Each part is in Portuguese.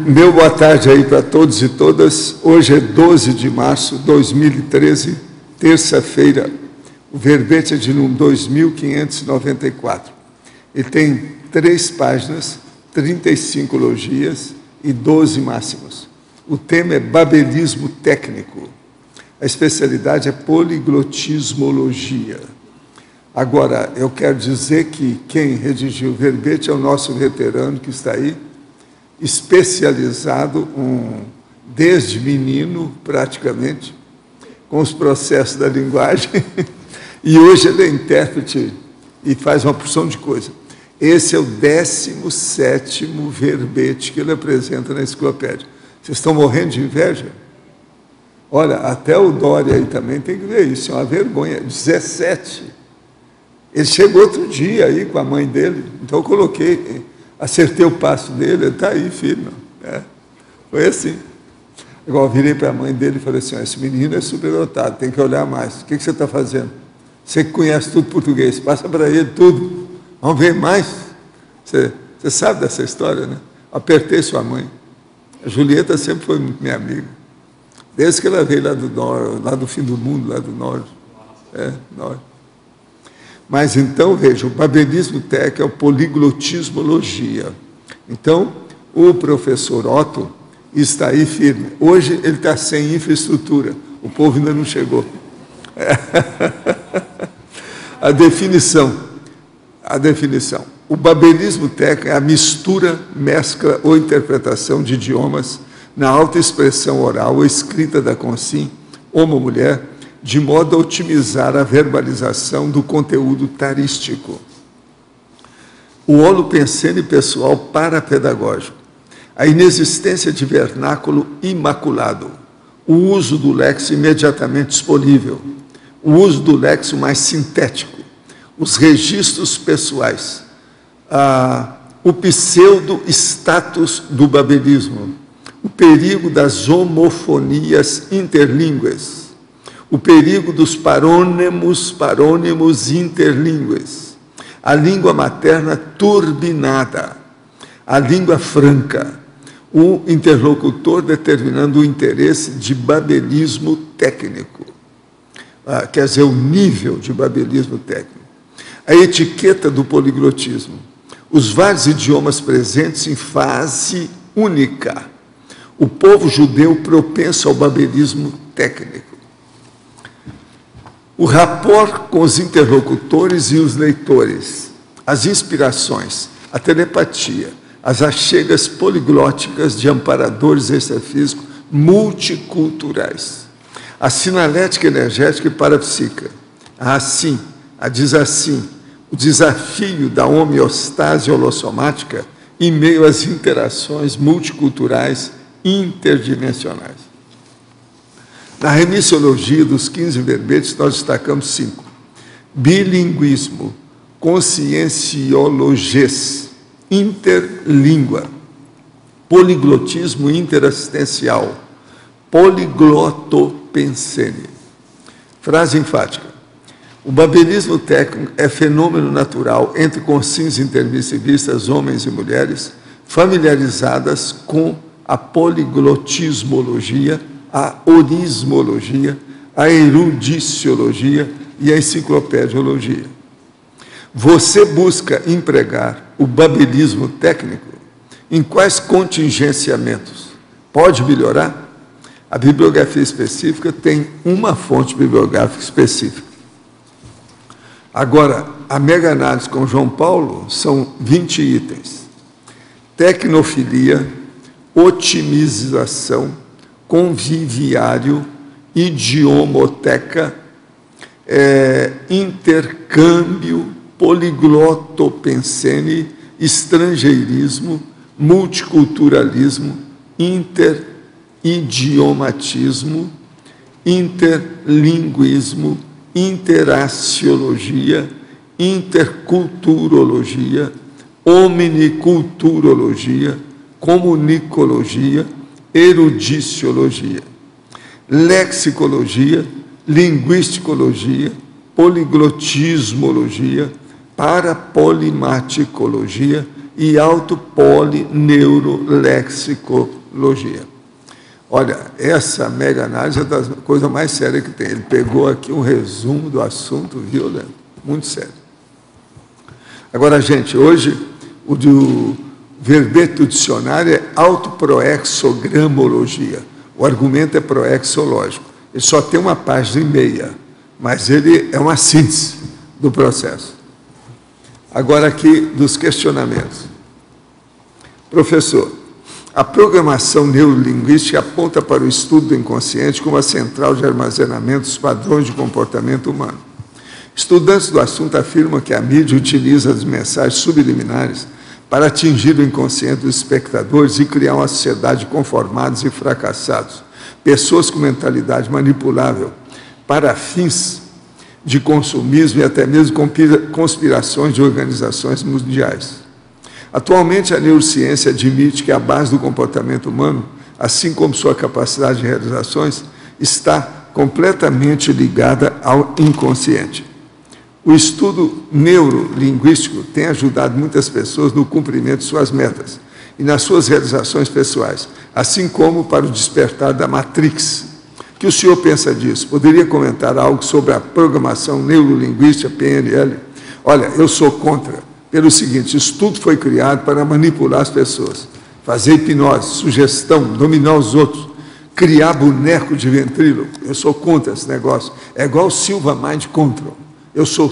Meu boa tarde aí para todos e todas. Hoje é 12 de março de 2013, terça-feira. O verbete é de número 2594. Ele tem 3 páginas, 35 logias e 12 máximos. O tema é babelismo técnico. A especialidade é poliglotismologia. Agora, eu quero dizer que quem redigiu o verbete é o nosso veterano que está aí, especializado desde menino, praticamente, com os processos da linguagem, e hoje ele é intérprete e faz uma porção de coisa. Esse é o 17º verbete que ele apresenta na enciclopédia. Vocês estão morrendo de inveja? Olha, até o Dória aí também tem que ver isso, é uma vergonha. 17. Ele chegou outro dia aí com a mãe dele, então eu coloquei, acertei o passo dele, ele está aí, filho. Foi assim. Igual eu virei para a mãe dele e falei assim, esse menino é superdotado, tem que olhar mais. O que você está fazendo? Você que conhece tudo português, passa para ele tudo. Vamos ver mais. Você sabe dessa história, né? Apertei sua mãe. A Julieta sempre foi muito minha amiga. Desde que ela veio lá do norte, lá do fim do mundo, lá do norte. Norte. Mas então, veja, o babelismo técnico é o poliglotismologia. Então, o professor Otto está aí firme. Hoje ele está sem infraestrutura, o povo ainda não chegou. A definição. O babelismo técnico é a mistura, mescla ou interpretação de idiomas na autoexpressão oral ou escrita da consim, homem-mulher, de modo a otimizar a verbalização do conteúdo tarístico. O holopensene pessoal parapedagógico, a inexistência de vernáculo imaculado, o uso do léxico imediatamente disponível, o uso do léxico mais sintético, os registros pessoais, o pseudo-status do babelismo, o perigo das homofonias interlíngues, o perigo dos parônimos interlíngues, a língua materna turbinada, a língua franca, o interlocutor determinando o interesse de babelismo técnico, quer dizer, o nível de babelismo técnico, a etiqueta do poliglotismo, os vários idiomas presentes em fase única, o povo judeu propenso ao babelismo técnico, o rapport com os interlocutores e os leitores, as inspirações, a telepatia, as achegas poliglóticas de amparadores extrafísicos multiculturais, a sinalética energética e parapsíquica, a assim, a desassim, o desafio da homeostase holossomática em meio às interações multiculturais interdimensionais. Na remissiologia dos 15 verbetes, nós destacamos 5. Bilinguismo, conscienciologes, interlíngua, poliglotismo interassistencial, poliglotopensene. Frase enfática. O babelismo técnico é fenômeno natural entre consciências intermissivistas, homens e mulheres, familiarizadas com a poliglotismologia, a orismologia, a erudiciologia e a enciclopediologia. Você busca empregar o babelismo técnico em quais contingenciamentos? Pode melhorar? A bibliografia específica tem uma fonte bibliográfica específica. Agora, a mega-análise com João Paulo são 20 itens. Tecnofilia, otimização, conviviário, idiomoteca, intercâmbio, poliglotopensene, estrangeirismo, multiculturalismo, interidiomatismo, interlinguismo, interaciologia, interculturologia, omniculturologia, comunicologia, erudiciologia, lexicologia, linguisticologia, poliglotismologia, parapolimaticologia e autopolineuroLexicologia. Olha, essa mega análise é da coisa mais séria que tem. Ele pegou aqui um resumo do assunto violento, muito sério. Agora, gente, hoje o do verbete do dicionário é autoproexogramologia. O argumento é proexológico. Ele só tem uma página e meia, mas ele é uma síntese do processo. Agora aqui dos questionamentos. Professor, a programação neurolinguística aponta para o estudo do inconsciente como a central de armazenamento dos padrões de comportamento humano. Estudantes do assunto afirmam que a mídia utiliza as mensagens subliminares para atingir o inconsciente dos espectadores e criar uma sociedade de conformados e fracassados, pessoas com mentalidade manipulável para fins de consumismo e até mesmo conspirações de organizações mundiais. Atualmente, a neurociência admite que a base do comportamento humano, assim como sua capacidade de realizações, está completamente ligada ao inconsciente. O estudo neurolinguístico tem ajudado muitas pessoas no cumprimento de suas metas e nas suas realizações pessoais, assim como para o despertar da Matrix. O que o senhor pensa disso? Poderia comentar algo sobre a programação neurolinguística, PNL? Olha, eu sou contra. Pelo seguinte, isso tudo foi criado para manipular as pessoas, fazer hipnose, sugestão, dominar os outros, criar boneco de ventríloco. Eu sou contra esse negócio. É igual o Silva Mind Control.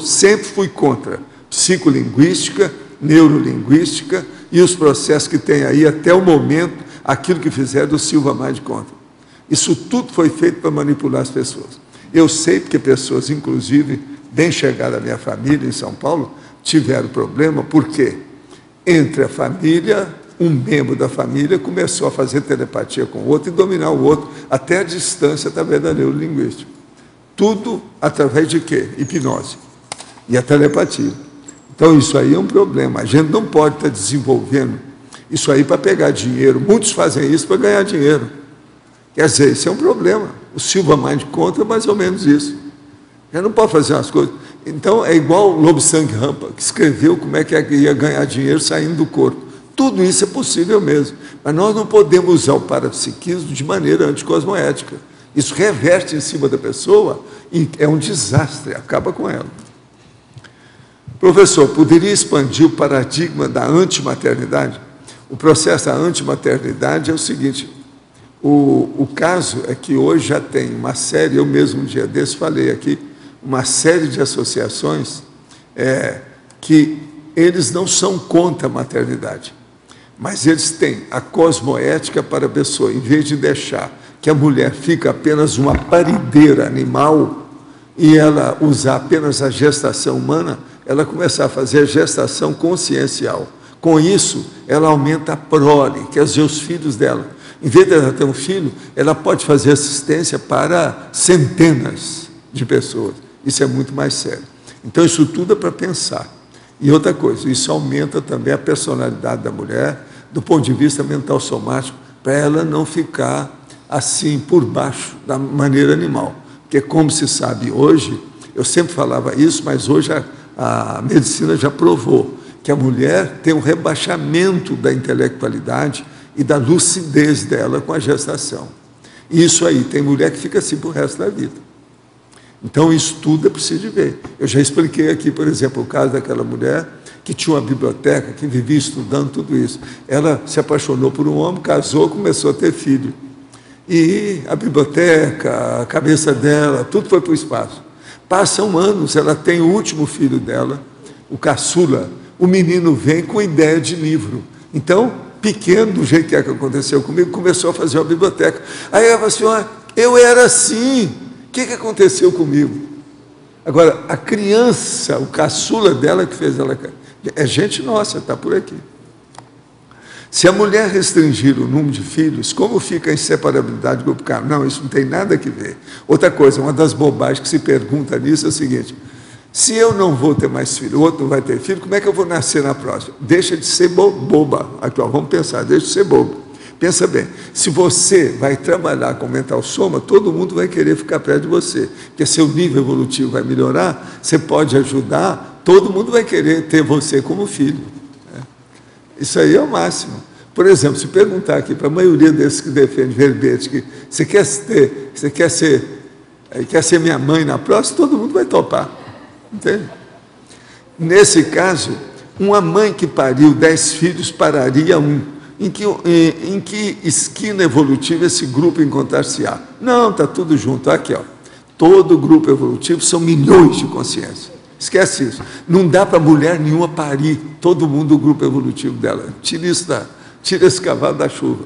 Sempre fui contra psicolinguística, neurolinguística e os processos que tem aí até o momento, aquilo que fizeram do Silva Mind Control. Isso tudo foi feito para manipular as pessoas. Eu sei porque pessoas, inclusive, bem chegadas à minha família em São Paulo, tiveram problema, porque entre a família, um membro da família começou a fazer telepatia com o outro e dominar o outro, até a distância através da neurolinguística. Tudo através de quê? Hipnose e a telepatia. Então, isso aí é um problema. A gente não pode estar desenvolvendo isso aí para pegar dinheiro. Muitos fazem isso para ganhar dinheiro. Quer dizer, isso é um problema. O Silva Mind Control é mais ou menos isso. Já não pode fazer umas coisas. Então, é igual o Lobo Sangue Rampa, que escreveu como é que ia ganhar dinheiro saindo do corpo. Tudo isso é possível mesmo. Mas nós não podemos usar o parapsiquismo de maneira anticosmoética. Isso reverte em cima da pessoa e é um desastre, acaba com ela. Professor, poderia expandir o paradigma da antimaternidade? O processo da antimaternidade é o seguinte, o caso é que hoje já tem uma série, eu mesmo um dia desse falei aqui, uma série de associações que eles não são contra a maternidade, mas eles têm a cosmoética para a pessoa, em vez de deixar que a mulher fica apenas uma parideira animal e ela usar apenas a gestação humana, ela começar a fazer a gestação consciencial. Com isso, ela aumenta a prole, quer dizer, os filhos dela. Em vez de ela ter um filho, ela pode fazer assistência para centenas de pessoas. Isso é muito mais sério. Então, isso tudo é para pensar. E outra coisa, isso aumenta também a personalidade da mulher, do ponto de vista mental somático, para ela não ficar assim, por baixo, da maneira animal. Porque, como se sabe hoje, eu sempre falava isso, mas hoje a medicina já provou que a mulher tem um rebaixamento da intelectualidade e da lucidez dela com a gestação. E isso aí, tem mulher que fica assim para o resto da vida. Então, isso tudo é preciso de ver. Eu já expliquei aqui, por exemplo, o caso daquela mulher que tinha uma biblioteca, que vivia estudando tudo isso. Ela se apaixonou por um homem, casou, começou a ter filho. E a biblioteca, a cabeça dela, tudo foi para o espaço. Passam anos, ela tem o último filho dela, o caçula. O menino vem com ideia de livro. Então, pequeno, do jeito que aconteceu comigo, começou a fazer uma biblioteca. Aí ela falou assim, eu era assim, o que aconteceu comigo? Agora, a criança, o caçula dela que fez ela... É gente nossa, está por aqui. Se a mulher restringir o número de filhos, como fica a inseparabilidade do grupo? Não, isso não tem nada a ver. Outra coisa, uma das bobagens que se pergunta nisso é o seguinte, se eu não vou ter mais filho, o outro não vai ter filho, como é que eu vou nascer na próxima? Deixa de ser boba. Aqui, vamos pensar, deixa de ser bobo. Pensa bem, se você vai trabalhar com mental soma, todo mundo vai querer ficar perto de você, porque seu nível evolutivo vai melhorar, você pode ajudar, todo mundo vai querer ter você como filho. Isso aí é o máximo. Por exemplo, se perguntar aqui para a maioria desses que defendem verbete, que você quer ser minha mãe na próxima, todo mundo vai topar. Entende? Nesse caso, uma mãe que pariu 10 filhos pararia um. Em que esquina evolutiva esse grupo encontrar-se-á? Não, está tudo junto. Aqui, ó. Todo grupo evolutivo são milhões de consciências. Esquece isso. Não dá para mulher nenhuma parir todo mundo do grupo evolutivo dela. Tira esse cavalo da chuva.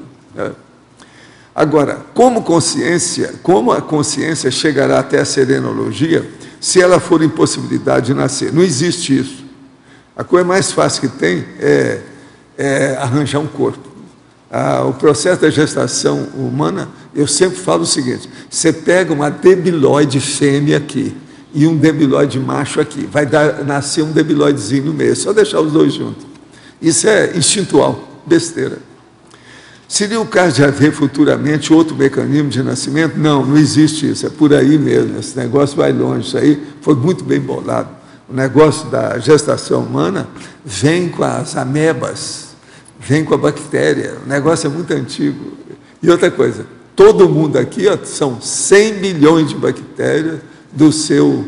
Agora, como a consciência chegará até a serenologia se ela for impossibilidade de nascer? Não existe isso. A coisa mais fácil que tem é arranjar um corpo. O processo da gestação humana, eu sempre falo o seguinte: você pega uma debilóide fêmea aqui e um debilóide macho aqui, vai nascer um debilóidezinho no meio, é só deixar os dois juntos. Isso é instintual, besteira. Seria o caso de haver futuramente outro mecanismo de nascimento? Não, não existe isso, é por aí mesmo, esse negócio vai longe, isso aí foi muito bem bolado. O negócio da gestação humana vem com as amebas, vem com a bactéria, o negócio é muito antigo. E outra coisa, todo mundo aqui, ó, são 100 bilhões de bactérias do seu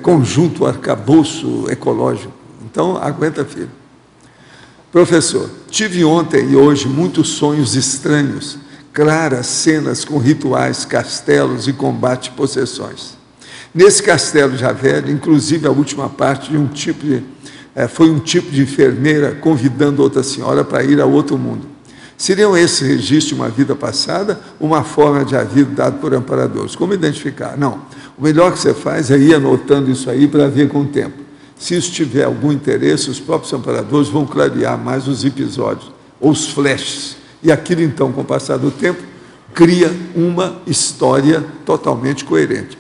conjunto arcabouço ecológico. Então, aguenta firme. Professor, tive ontem e hoje muitos sonhos estranhos, claras cenas com rituais, castelos e combate e possessões. Nesse castelo já velho, inclusive a última parte de foi um tipo de enfermeira convidando outra senhora para ir a outro mundo. Seriam esse registro de uma vida passada, uma forma de haver dado por amparadores? Como identificar? Não. O melhor que você faz é ir anotando isso aí para ver com o tempo. Se isso tiver algum interesse, os próprios amparadores vão clarear mais os episódios, ou os flashes. E aquilo, então, com o passar do tempo, cria uma história totalmente coerente.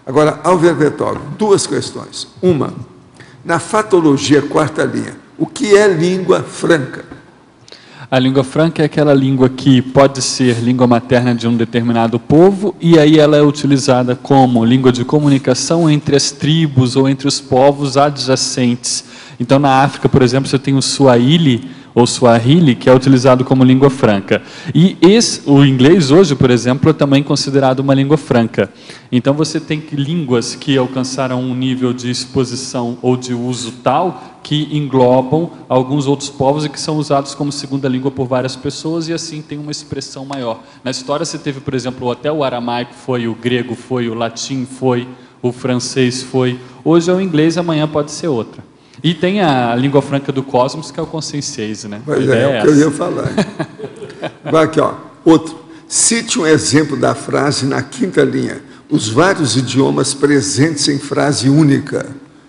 Agora, ao verbetógrafo, duas questões. Uma, na fatologia quarta linha, o que é língua franca? A língua franca é aquela língua que pode ser língua materna de um determinado povo e aí ela é utilizada como língua de comunicação entre as tribos ou entre os povos adjacentes. Então, na África, por exemplo, você tem o Swahili ou Swahili, que é utilizado como língua franca. E o inglês hoje, por exemplo, é também considerado uma língua franca. Então você tem línguas que alcançaram um nível de exposição ou de uso tal que englobam alguns outros povos e que são usados como segunda língua por várias pessoas e assim tem uma expressão maior. Na história você teve, por exemplo, até o aramaico foi, o grego foi, o latim foi, o francês foi. Hoje é o inglês, amanhã pode ser outra. E tem a língua franca do cosmos, que é o conscienciese, né? Pois é o que eu ia falar. Vai aqui, ó. Outro. Cite um exemplo da frase na quinta linha. Os vários idiomas presentes em frase única.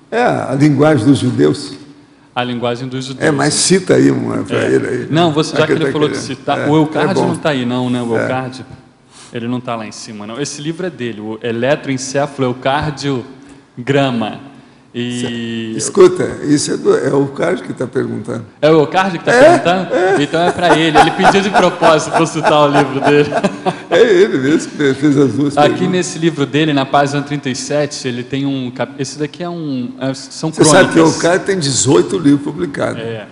É a linguagem dos judeus. A linguagem dos judeus. Mas cita aí uma para ele aí. Não, já que ele falou de citar, o Eucard não está aí não, né? O Eucard, ele não está lá em cima, não. Esse livro é dele, o Eletroencefalo Eucardiograma. Escuta, isso é o Eucard que está perguntando. É o Eucard que está perguntando? Então é para ele. Ele pediu de propósito para citar o livro dele. É ele mesmo que fez as duas Aqui perguntas. nesse livro dele, na página 37, ele tem um... Esse daqui são Você crônicas. sabe que o Eucard tem 18 livros publicados. É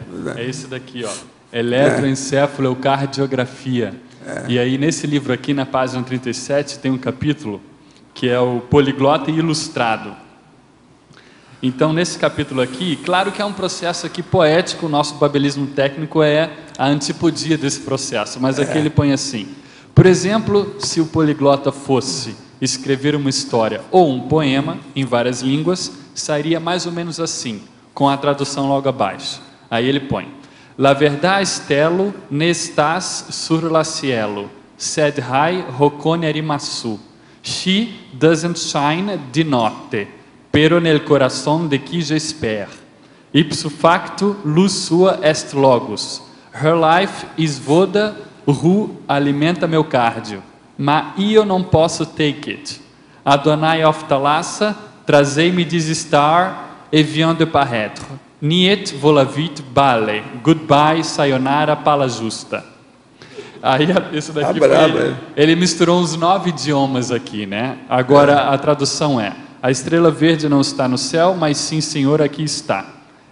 esse daqui, ó. Eletroencefalo Eucardiografia. E aí, nesse livro aqui, na página 37, tem um capítulo que é o Poliglota Ilustrado. Então, nesse capítulo aqui, claro que é um processo aqui poético, o nosso babelismo técnico é a antipodia desse processo, mas aqui ele põe assim: por exemplo, se o poliglota fosse escrever uma história ou um poema em várias línguas, sairia mais ou menos assim, com a tradução logo abaixo. Aí ele põe: La verdad stello nestas sur la cielo, sed hai rocone rimassu, she doesn't shine di notte, pero nel coração de qui j'espère. Ipso facto luz sua est logos. Her life is voda ru alimenta meu cardio. Ma io não posso take it. Adonai oftalassa, trazei-me desestar e viens de paraître. Niet volavit bale. Goodbye, sayonara, pala justa. Aí, isso daqui ele misturou uns 9 idiomas aqui, né? Agora a tradução é: a estrela verde não está no céu, mas sim, Senhor, aqui está.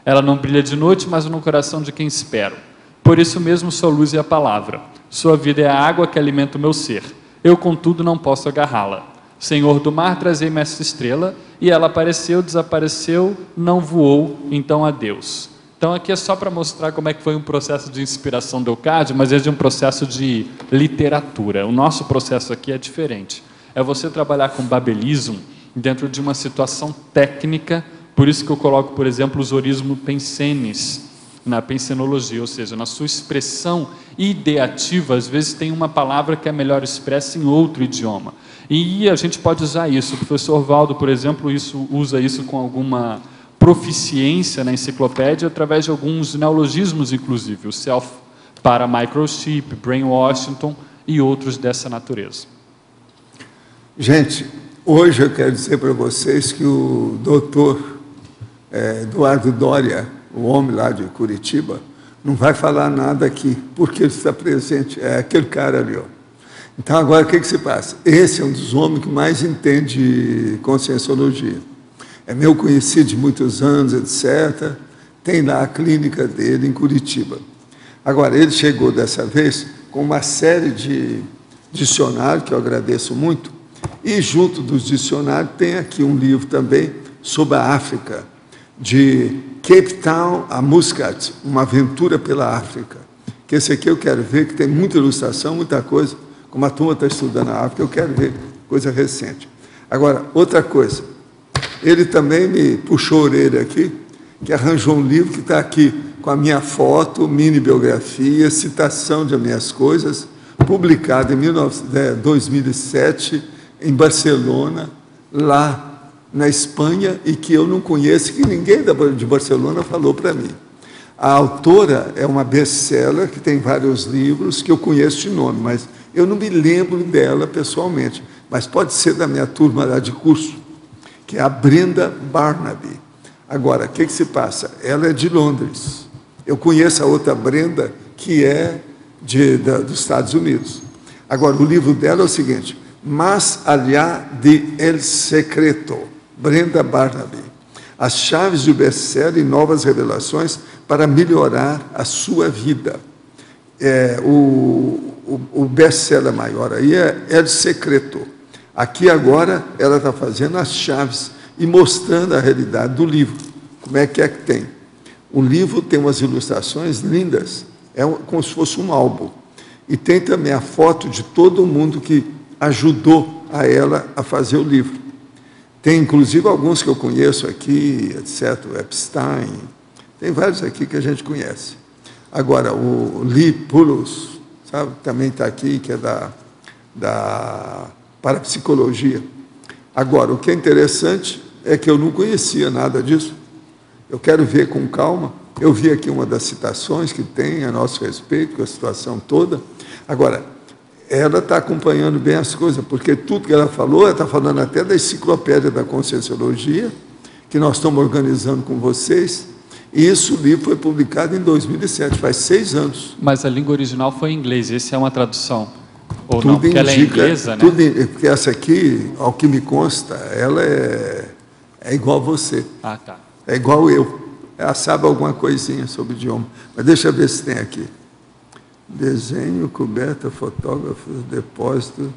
Ela não brilha de noite, mas no coração de quem espero. Por isso mesmo sua luz é a palavra. Sua vida é a água que alimenta o meu ser. Eu, contudo, não posso agarrá-la. Senhor do mar, trazei-me essa estrela. E ela apareceu, desapareceu, não voou, então adeus. Então aqui é só para mostrar como é que foi um processo de inspiração do Eucádio, mas é de um processo de literatura. O nosso processo aqui é diferente. É você trabalhar com babelismo dentro de uma situação técnica. Por isso que eu coloco, por exemplo, os orismo pensenes na pensenologia, ou seja, na sua expressão ideativa, às vezes tem uma palavra que é melhor expressa em outro idioma. E a gente pode usar isso. O professor Valdo, por exemplo, usa isso com alguma proficiência na enciclopédia, através de alguns neologismos, inclusive, o self para microchip, brain Washington e outros dessa natureza. Gente, hoje eu quero dizer para vocês que o doutor Eduardo Doria, o homem lá de Curitiba, não vai falar nada aqui, porque ele está presente, é aquele cara ali, ó. Então, agora, o que se passa? Esse é um dos homens que mais entende conscienciologia. É meu conhecido de muitos anos, etc. Tem lá a clínica dele em Curitiba. Agora, ele chegou dessa vez com uma série de dicionários, que eu agradeço muito, e junto dos dicionários tem aqui um livro também sobre a África, de Cape Town a Muscat, uma aventura pela África. Que esse aqui eu quero ver, que tem muita ilustração, muita coisa. Como a turma está estudando a África, eu quero ver coisa recente. Agora, outra coisa, ele também me puxou a orelha aqui, que arranjou um livro que está aqui com a minha foto, mini biografia, citação de minhas coisas, publicado em 2007, em Barcelona, lá na Espanha, e que eu não conheço, que ninguém de Barcelona falou para mim. A autora é uma best-seller, que tem vários livros, que eu conheço de nome, mas eu não me lembro dela pessoalmente, mas pode ser da minha turma lá de curso, que é a Brenda Barnaby. Agora, o que se passa? Ela é de Londres. Eu conheço a outra Brenda, que é dos Estados Unidos. Agora, o livro dela é o seguinte: Más allá de El Secreto, Brenda Barnaby. As chaves do best-seller e novas revelações para melhorar a sua vida. O best-seller maior aí é El Secreto. Aqui agora ela está fazendo as chaves e mostrando a realidade do livro. Como é que tem? O livro tem umas ilustrações lindas, como se fosse um álbum. E tem também a foto de todo mundo que ajudou a ela a fazer o livro. Tem, inclusive, alguns que eu conheço aqui, etc., o Epstein, tem vários aqui que a gente conhece. Agora, o Lee Pulos, sabe, também está aqui, que é da parapsicologia. Agora, o que é interessante é que eu não conhecia nada disso. Eu quero ver com calma. Eu vi aqui uma das citações que tem a nosso respeito, com a situação toda. Agora, ela está acompanhando bem as coisas, porque tudo que ela falou, ela está falando até da enciclopédia da Conscienciologia, que nós estamos organizando com vocês, e isso, o livro foi publicado em 2007, faz 6 anos. Mas a língua original foi em inglês, essa é uma tradução? Ou tudo não? Porque ela é inglesa, né? Porque essa aqui, ao que me consta, ela é igual a você. Ah, tá. É igual eu. Ela sabe alguma coisinha sobre o idioma. Mas deixa eu ver se tem aqui. Desenho, coberta, fotógrafo, depósito.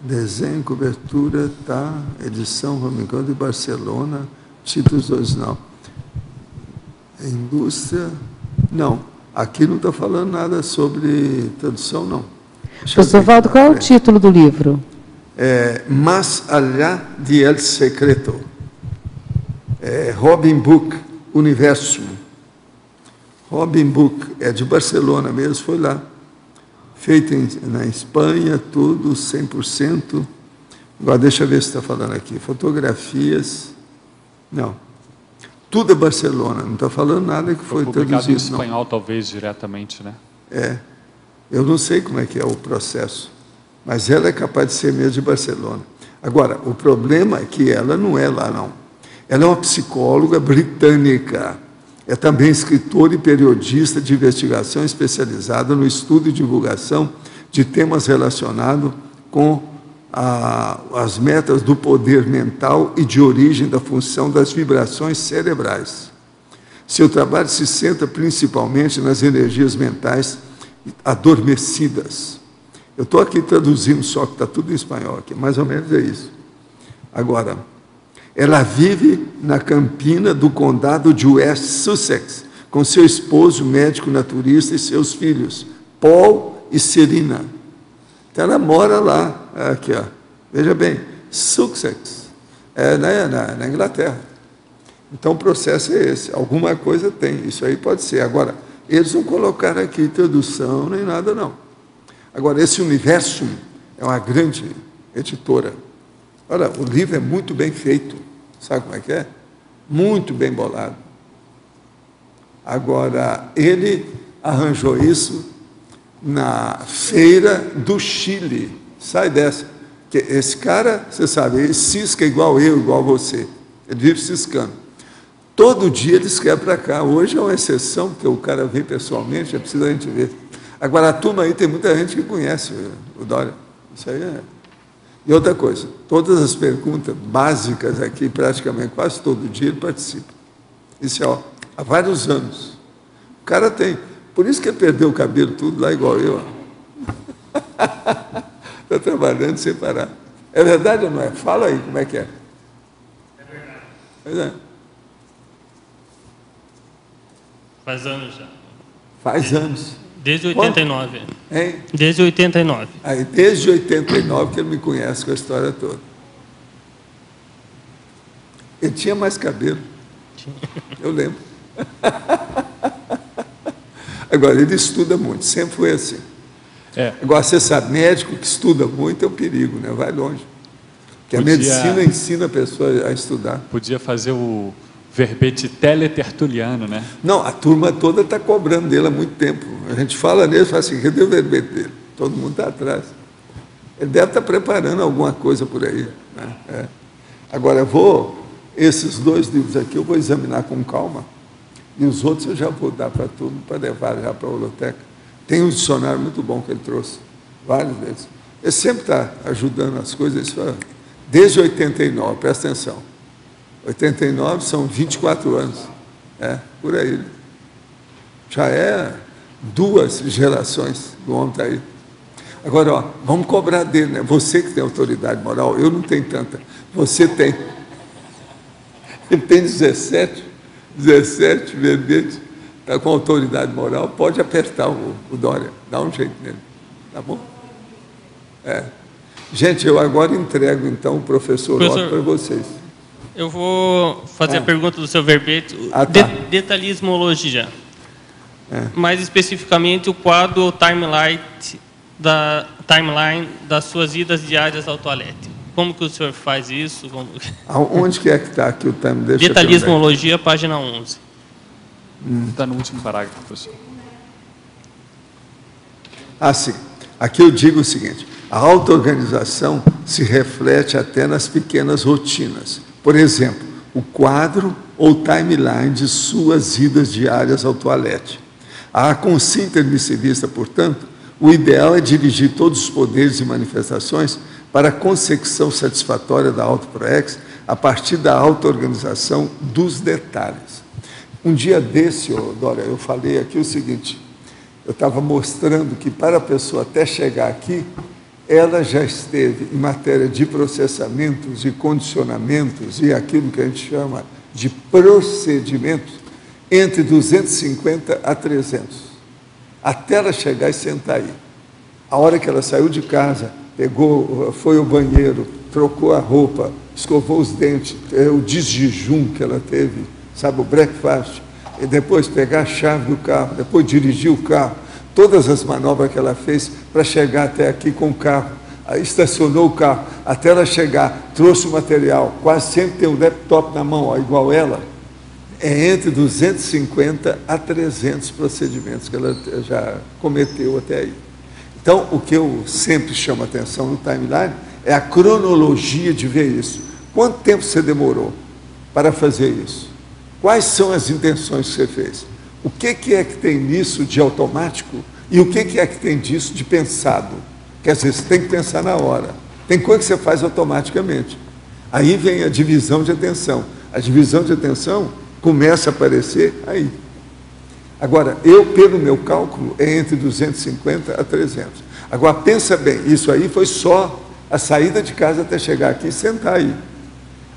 Desenho, cobertura, tá. Edição, Romicão de Barcelona. Títulos original. Indústria. Não. Aqui não está falando nada sobre tradução, não. Professor Valdo, qual é o título do livro? Más allá de El Secreto. Robin Book, Universo. Robin Book, é de Barcelona mesmo, foi lá. Feito na Espanha, tudo, 100%. Agora, deixa eu ver se está falando aqui. Fotografias. Não. Tudo é Barcelona, não está falando nada que foi traduzido. Publicado em espanhol, talvez, diretamente, né? Eu não sei como é que é o processo, mas ela é capaz de ser mesmo de Barcelona. Agora, o problema é que ela não é lá, não. Ela é uma psicóloga britânica, é também escritora e periodista de investigação especializada no estudo e divulgação de temas relacionados com as metas do poder mental e de origem da função das vibrações cerebrais. Seu trabalho se centra principalmente nas energias mentais adormecidas. Eu estou aqui traduzindo só, que está tudo em espanhol aqui, mais ou menos é isso. Agora, ela vive na campina do condado de West Sussex, com seu esposo, médico naturista, e seus filhos, Paul e Serena. Então ela mora lá, aqui, ó. Veja bem, Sussex, na Inglaterra. Então o processo é esse, alguma coisa tem, isso aí pode ser. Agora, eles não colocaram aqui tradução nem nada, não. Agora, esse Universum é uma grande editora. Olha, o livro é muito bem feito, sabe como é que é? Muito bem bolado. Agora, ele arranjou isso na feira do Chile. Sai dessa. Que esse cara, você sabe, ele cisca igual eu, igual você. Ele vive ciscando. Todo dia ele escreve para cá. Hoje é uma exceção, porque o cara vem pessoalmente, é preciso a gente ver. Agora, a turma aí tem muita gente que conhece o Dória. Isso aí é... E outra coisa, todas as perguntas básicas aqui, praticamente quase todo dia, ele participa. Isso é, ó, há vários anos. O cara tem... Por isso que ele perdeu o cabelo tudo lá igual eu. Está trabalhando sem parar. É verdade ou não é? Fala aí como é que é. É verdade. Pois é. Faz anos já. Faz anos. Desde 89. Hein? Desde 89. Aí, desde 89 que ele me conhece com a história toda. Ele tinha mais cabelo. Eu lembro. Agora, ele estuda muito, sempre foi assim. Agora, você sabe, médico que estuda muito é um perigo, né? Vai longe. Porque a medicina ensina a pessoa a estudar. Podia fazer o verbete teletertuliano, né? Não, a turma toda está cobrando dele há muito tempo. A gente fala nele e fala assim, cadê o verbete dele? Todo mundo está atrás. Ele deve estar preparando alguma coisa por aí. Né? É. Agora, esses dois livros aqui eu vou examinar com calma, e os outros eu já vou dar para a turma, para levar já para a holoteca. Tem um dicionário muito bom que ele trouxe, vários deles. Ele sempre está ajudando as coisas, desde 89, presta atenção. 89 são 24 anos, por aí. Já é 2 gerações do homem está aí. Agora, ó, vamos cobrar dele, né? Você que tem autoridade moral, eu não tenho tanta. Você tem. Ele tem 17 verbetes, está com autoridade moral, pode apertar o Dória, dá um jeito nele, tá bom? Gente, eu agora entrego, então, o professor Otto para vocês. Eu vou fazer a pergunta do seu verbete, detalhismologia. Mais especificamente, o quadro ou timeline das suas idas diárias ao toalete. Como que o senhor faz isso? Onde que é que está aqui o time? Detalhismologia, página 11. Está no último parágrafo, professor. Sim. Aqui eu digo o seguinte, a auto-organização se reflete até nas pequenas rotinas. Por exemplo, o quadro ou timeline de suas idas diárias ao toalete. A consciência intermissivista, portanto, o ideal é dirigir todos os poderes e manifestações para a consecução satisfatória da autoproex a partir da auto-organização dos detalhes. Um dia desse, Dória, eu falei aqui o seguinte, eu estava mostrando que para a pessoa até chegar aqui, ela já esteve em matéria de processamentos e condicionamentos e aquilo que a gente chama de procedimentos entre 250 a 300, até ela chegar e sentar aí. A hora que ela saiu de casa, foi ao banheiro, trocou a roupa, escovou os dentes, o desjejum que ela teve, sabe, o breakfast, e depois pegar a chave do carro, depois dirigir o carro, todas as manobras que ela fez para chegar até aqui com o carro, aí estacionou o carro, até ela chegar, trouxe o material, quase sempre tem um laptop na mão, igual ela, é entre 250 a 300 procedimentos que ela já cometeu até aí. Então, o que eu sempre chamo a atenção no timeline é a cronologia de ver isso. Quanto tempo você demorou para fazer isso? Quais são as intenções que você fez? O que é que tem nisso de automático e o que é que tem disso de pensado? Que às vezes tem que pensar na hora. Tem coisa que você faz automaticamente. Aí vem a divisão de atenção. A divisão de atenção começa a aparecer aí. Agora, pelo meu cálculo, é entre 250 a 300. Agora, pensa bem, isso aí foi só a saída de casa até chegar aqui e sentar aí.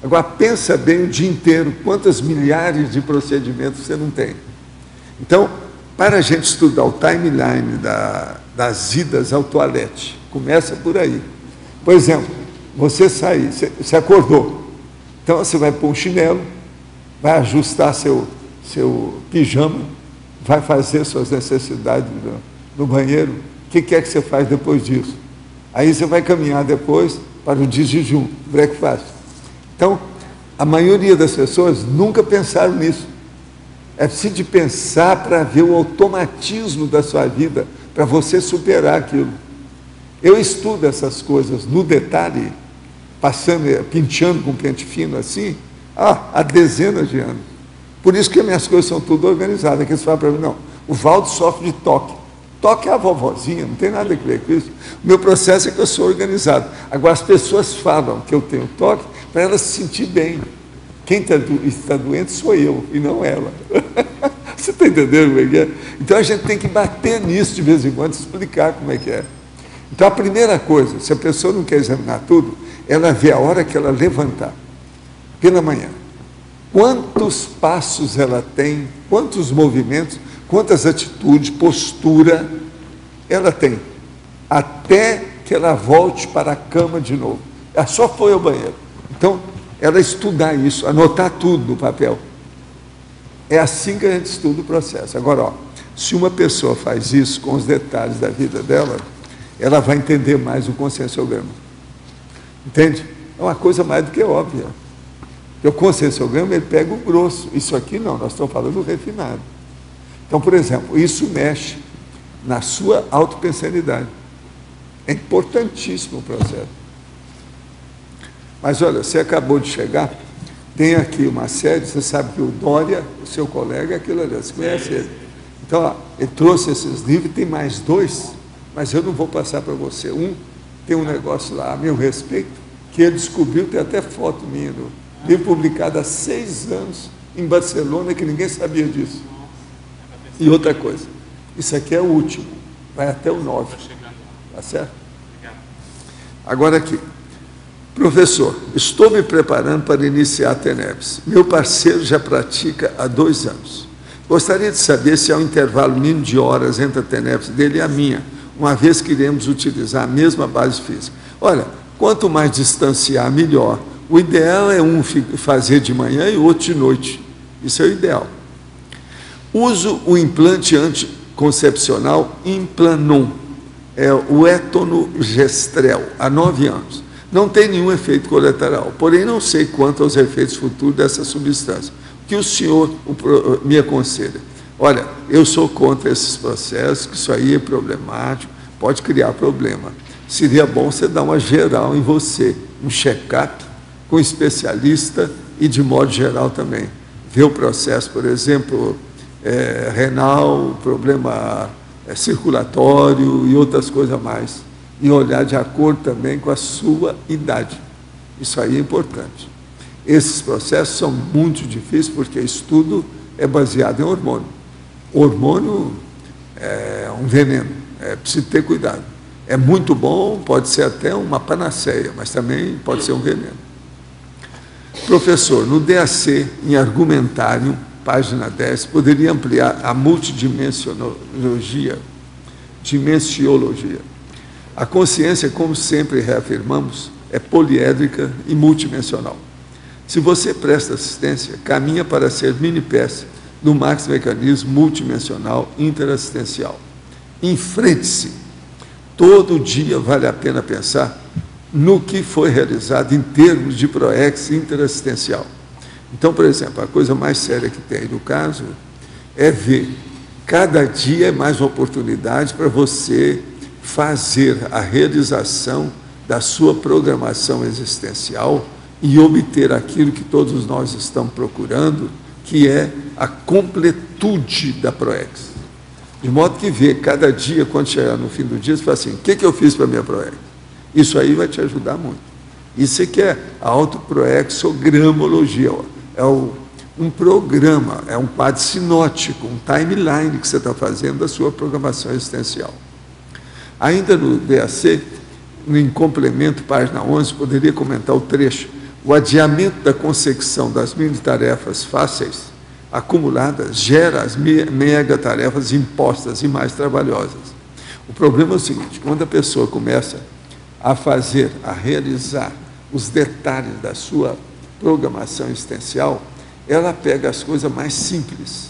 Agora, pensa bem o dia inteiro, quantas milhares de procedimentos você não tem. Então, para a gente estudar o timeline das idas ao toalete, começa por aí. Por exemplo, você sair, você acordou, então você vai pôr um chinelo, vai ajustar seu pijama, vai fazer suas necessidades no banheiro. O que é que você faz depois disso? Aí você vai caminhar depois para o dia de jejum, breakfast. Então, a maioria das pessoas nunca pensaram nisso. É preciso de pensar para ver o automatismo da sua vida, para você superar aquilo. Eu estudo essas coisas no detalhe, penteando com pente fino assim, há dezenas de anos. Por isso que as minhas coisas são tudo organizadas. Que eles falam para mim, não, o Valdo sofre de toque. Toque é a vovozinha, não tem nada a ver com isso. O meu processo é que eu sou organizado. Agora, as pessoas falam que eu tenho toque para elas se sentir bem. Quem está doente sou eu, e não ela. Você está entendendo como é que é? Então, a gente tem que bater nisso de vez em quando, explicar como é que é. Então, a primeira coisa, se a pessoa não quer examinar tudo, ela vê a hora que ela levantar, pela manhã. Quantos passos ela tem, quantos movimentos, quantas atitudes, postura ela tem, até que ela volte para a cama de novo. Ela só foi ao banheiro. Então, ela estudar isso, anotar tudo no papel. É assim que a gente estuda o processo. Agora, se uma pessoa faz isso com os detalhes da vida dela, ela vai entender mais o conscienciograma. Entende? É uma coisa mais do que óbvia. O conscienciograma, ele pega o grosso. Isso aqui não, nós estamos falando do refinado. Então, por exemplo, isso mexe na sua autopensanidade. É importantíssimo o processo. Mas olha, você acabou de chegar, tem aqui uma série, você sabe que o Dória, o seu colega, é aquilo ali, você conhece ele. Então, ele trouxe esses livros, tem mais 2, mas eu não vou passar para você. Tem um negócio lá, a meu respeito, que ele descobriu, tem até foto minha, livro publicado há 6 anos em Barcelona, que ninguém sabia disso. E outra coisa, isso aqui é o último, vai até o 9, tá certo? Agora aqui. Professor, estou me preparando para iniciar a TENEPS. Meu parceiro já pratica há 2 anos. Gostaria de saber se há um intervalo mínimo de horas entre a TENEPS dele e a minha, uma vez que iremos utilizar a mesma base física. Olha, quanto mais distanciar, melhor. O ideal é um fazer de manhã e outro de noite. Isso é o ideal. Uso o implante anticoncepcional Implanon, o etonogestrel, há 9 anos. Não tem nenhum efeito colateral, porém não sei quanto aos efeitos futuros dessa substância. O que o senhor me aconselha? Olha, eu sou contra esses processos, que isso aí é problemático, pode criar problema. Seria bom você dar uma geral em você, um check-up com um especialista e de modo geral também. Ver o processo, por exemplo, renal, problema circulatório e outras coisas mais. E olhar de acordo também com a sua idade. Isso aí é importante. Esses processos são muito difíceis, porque estudo é baseado em hormônio. Hormônio é um veneno, preciso ter cuidado. É muito bom, pode ser até uma panaceia, mas também pode ser um veneno. Professor, no DAC, em argumentário, página 10, poderia ampliar a multidimensiologia. A consciência, como sempre reafirmamos, é poliédrica e multidimensional. Se você presta assistência, caminha para ser mini-peça do maxi-mecanismo multidimensional interassistencial. Enfrente-se. Todo dia vale a pena pensar no que foi realizado em termos de PROEX interassistencial. Então, por exemplo, a coisa mais séria que tem no caso é ver, cada dia é mais uma oportunidade para você fazer a realização da sua programação existencial e obter aquilo que todos nós estamos procurando, que é a completude da PROEX. De modo que vê, cada dia, quando chegar no fim do dia, você fala assim, o que eu fiz para a minha PROEX? Isso aí vai te ajudar muito. Isso que é a autoproexogramologia. É um programa, é um quadro sinótico, um timeline que você está fazendo da sua programação existencial. Ainda no DAC, em complemento, página 11, poderia comentar o trecho. O adiamento da consecução das mini-tarefas fáceis acumuladas gera as mega-tarefas impostas e mais trabalhosas. O problema é o seguinte: quando a pessoa começa a realizar os detalhes da sua programação existencial, ela pega as coisas mais simples,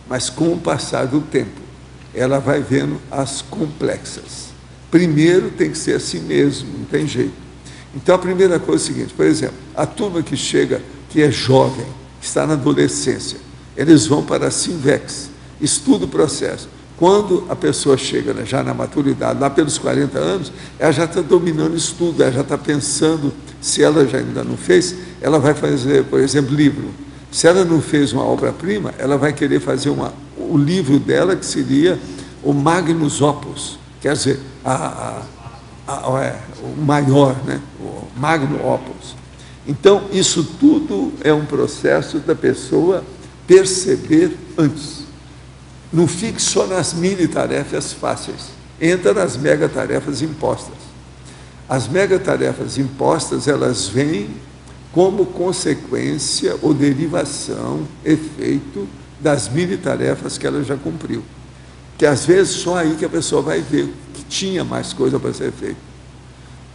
mas com o passar do tempo, ela vai vendo as complexas. Primeiro tem que ser assim mesmo, não tem jeito. Então a primeira coisa é o seguinte: por exemplo, a turma que chega, que é jovem, que está na adolescência, eles vão para a Sinvex, estuda o processo. Quando a pessoa chega já na maturidade, lá pelos 40 anos, ela já está dominando o estudo, ela já está pensando, se ela já ainda não fez, ela vai fazer, por exemplo, livro. Se ela não fez uma obra-prima, ela vai querer fazer o livro dela, que seria o Magnus Opus, quer dizer, o maior, né? O Magno Opus. Então, isso tudo é um processo da pessoa perceber antes. Não fique só nas mini-tarefas fáceis, entra nas mega-tarefas impostas. As mega-tarefas impostas, elas vêm como consequência ou derivação, efeito das mini-tarefas que ela já cumpriu. Que às vezes só aí que a pessoa vai ver que tinha mais coisa para ser feita.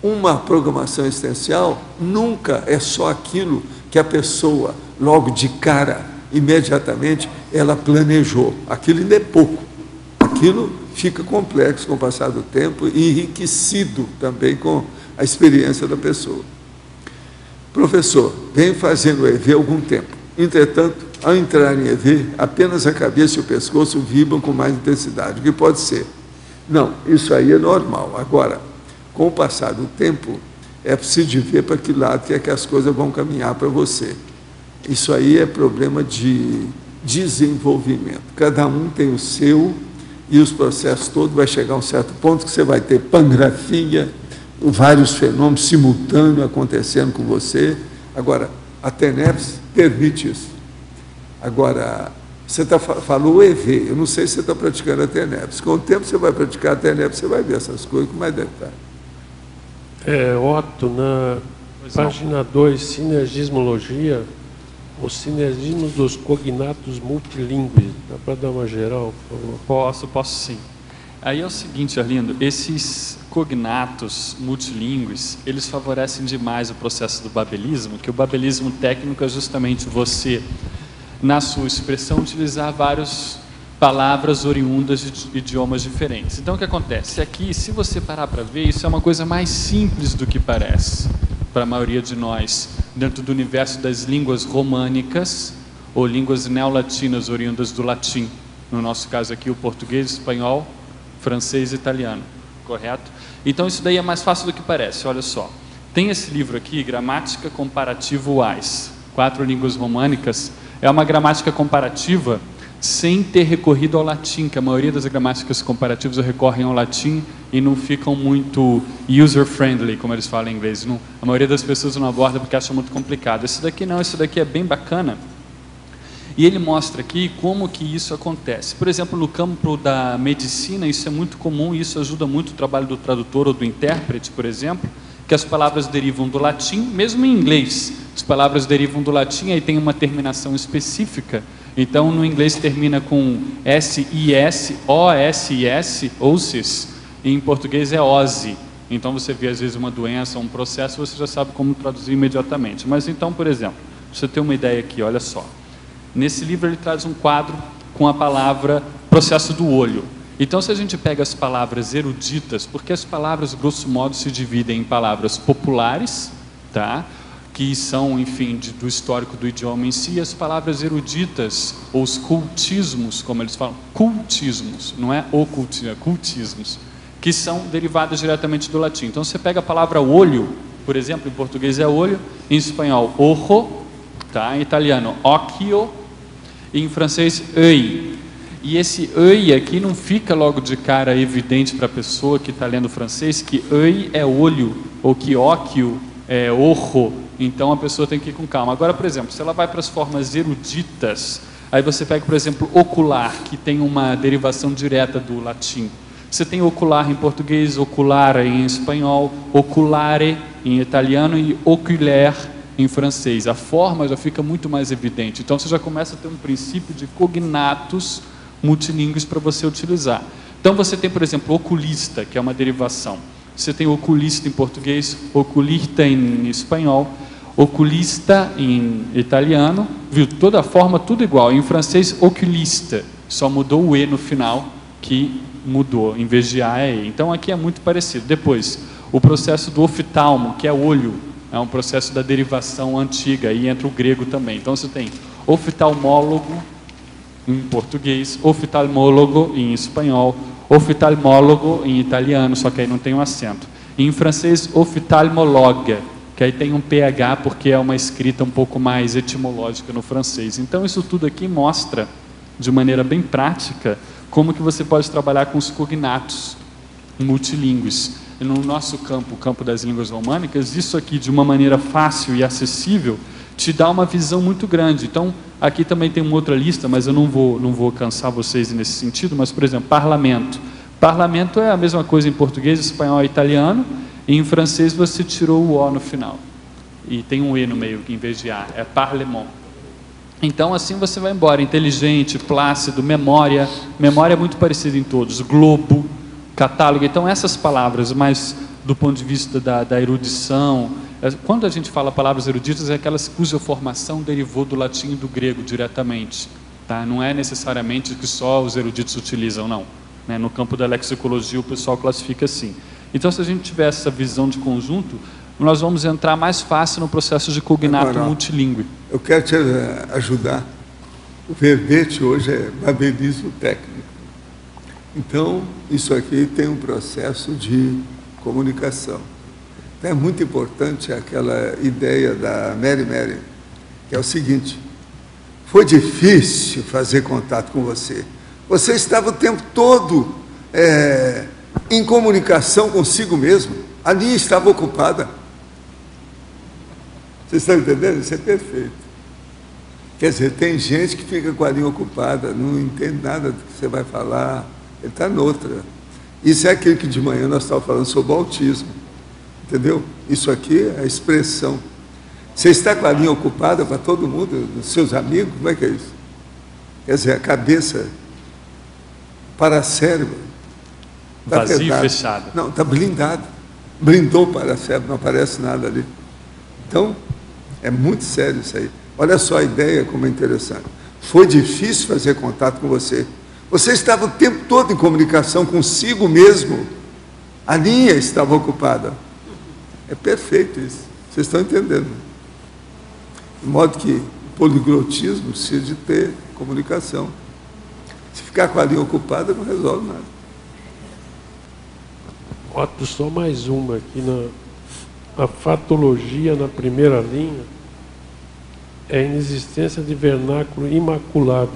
Uma programação existencial nunca é só aquilo que a pessoa, logo de cara, imediatamente, ela planejou. Aquilo ainda é pouco. Aquilo fica complexo com o passar do tempo e enriquecido também com a experiência da pessoa. Professor, venho fazendo EV há algum tempo. Entretanto, ao entrar em EV, apenas a cabeça e o pescoço vibram com mais intensidade. O que pode ser? Não, isso aí é normal. Agora, com o passar do tempo, é preciso ver para que lado que é que as coisas vão caminhar para você. Isso aí é problema de desenvolvimento. Cada um tem o seu e os processos todos vai chegar a um certo ponto que você vai ter pangrafia, vários fenômenos simultâneos acontecendo com você. Agora, a TENEPS permite isso. Agora, você falou EV, eu não sei se você está praticando a TENEPS. Com o tempo você vai praticar a TENEPS, você vai ver essas coisas com mais detalhe. Otto, na página 2, Sinergismologia, os sinergismos dos cognatos multilingües. Dá para dar uma geral, por favor? Posso sim. Aí é o seguinte, Arlindo, esses cognatos multilingües, eles favorecem demais o processo do babelismo, que o babelismo técnico é justamente você, na sua expressão, utilizar várias palavras oriundas de idiomas diferentes. Então, o que acontece? Aqui, se você parar para ver, isso é uma coisa mais simples do que parece, para a maioria de nós, dentro do universo das línguas românicas, ou línguas neolatinas oriundas do latim. No nosso caso aqui, o português, espanhol, francês e italiano, correto? Então, isso daí é mais fácil do que parece, olha só. Tem esse livro aqui, Gramática Comparativa UAIS, 4 línguas românicas. É uma gramática comparativa sem ter recorrido ao latim, que a maioria das gramáticas comparativas recorrem ao latim e não ficam muito user-friendly, como eles falam em inglês. Não, a maioria das pessoas não aborda porque acham muito complicado. Esse daqui não, esse daqui é bem bacana. E ele mostra aqui como que isso acontece. Por exemplo, no campo da medicina, isso é muito comum e isso ajuda muito o trabalho do tradutor ou do intérprete, por exemplo, que as palavras derivam do latim, mesmo em inglês. As palavras derivam do latim, aí tem uma terminação específica. Então, no inglês termina com S-I-S, O-S-I-S, OSIS, e em português é OSI. Então, você vê, às vezes, uma doença, um processo, você já sabe como traduzir imediatamente. Mas, então, por exemplo, pra você ter uma ideia aqui, olha só. Nesse livro, ele traz um quadro com a palavra processo do olho. Então, se a gente pega as palavras eruditas, porque as palavras, grosso modo, se dividem em palavras populares, tá? Que são, enfim, do histórico do idioma em si, as palavras eruditas, ou os cultismos, como eles falam, cultismos, não é ocultismo, é cultismos, que são derivadas diretamente do latim. Então, você pega a palavra olho, por exemplo, em português é olho, em espanhol, ojo, tá? Em italiano, occhio, e em francês, œil. E esse œil aqui não fica logo de cara evidente para a pessoa que está lendo francês que œil é olho, ou que óquio é orro. Então a pessoa tem que ir com calma. Agora, por exemplo, se ela vai para as formas eruditas, aí você pega, por exemplo, ocular, que tem uma derivação direta do latim. Você tem ocular em português, oculare em espanhol, oculare em italiano e oculaire em francês. A forma já fica muito mais evidente. Então você já começa a ter um princípio de cognatos multilíngues para você utilizar. Então você tem, por exemplo, oculista, que é uma derivação. Você tem oculista em português, oculista em espanhol, oculista em italiano, viu? Toda a forma, tudo igual. Em francês, oculista, só mudou o E no final, que mudou, em vez de A é E. Então aqui é muito parecido. Depois, o processo do oftalmo, que é olho, é um processo da derivação antiga, aí entra o grego também. Então você tem oftalmólogo em português, oftalmólogo em espanhol, oftalmólogo em italiano, só que aí não tem um acento. E em francês, oftalmologue, que aí tem um PH porque é uma escrita um pouco mais etimológica no francês. Então isso tudo aqui mostra, de maneira bem prática, como que você pode trabalhar com os cognatos multilíngues. E no nosso campo, o campo das línguas românicas, isso aqui de uma maneira fácil e acessível te dá uma visão muito grande. Então, aqui também tem uma outra lista, mas eu não vou cansar vocês nesse sentido, mas, por exemplo, parlamento. Parlamento é a mesma coisa em português, espanhol e italiano, e em francês você tirou o O no final. E tem um E no meio, em vez de A, é parlement. Então, assim você vai embora. Inteligente, plácido, memória. Memória é muito parecida em todos. Globo, catálogo. Então, essas palavras, mas do ponto de vista da erudição, quando a gente fala palavras eruditas, é aquelas cuja formação derivou do latim e do grego diretamente. Tá? Não é necessariamente que só os eruditos utilizam, não. Né? No campo da lexicologia, o pessoal classifica assim. Então, se a gente tiver essa visão de conjunto, nós vamos entrar mais fácil no processo de cognato multilíngue. Eu quero te ajudar. O verbete hoje é babelismo técnico. Então, isso aqui tem um processo de comunicação. Então, é muito importante aquela ideia da Mary, que é o seguinte: foi difícil fazer contato com você. Você estava o tempo todo em comunicação consigo mesmo. A linha estava ocupada. Vocês estão entendendo? Isso é perfeito. Quer dizer, tem gente que fica com a linha ocupada, não entende nada do que você vai falar, ele está noutra. Isso é aquilo que de manhã nós estávamos falando sobre o autismo. Entendeu? Isso aqui é a expressão. Você está com a linha ocupada para todo mundo, dos seus amigos, como é que é isso? Quer dizer, a cabeça para cérebro está vazio e fechado. Não, está blindado. Blindou para cérebro, não aparece nada ali. Então, é muito sério isso aí. Olha só a ideia como é interessante. Foi difícil fazer contato com você. Você estava o tempo todo em comunicação consigo mesmo. A linha estava ocupada. É perfeito isso. Vocês estão entendendo? De modo que o poliglotismo precisa de ter comunicação. Se ficar com a linha ocupada, não resolve nada. Otto, só mais uma aqui. A fatologia na primeira linha é a inexistência de vernáculo imaculado.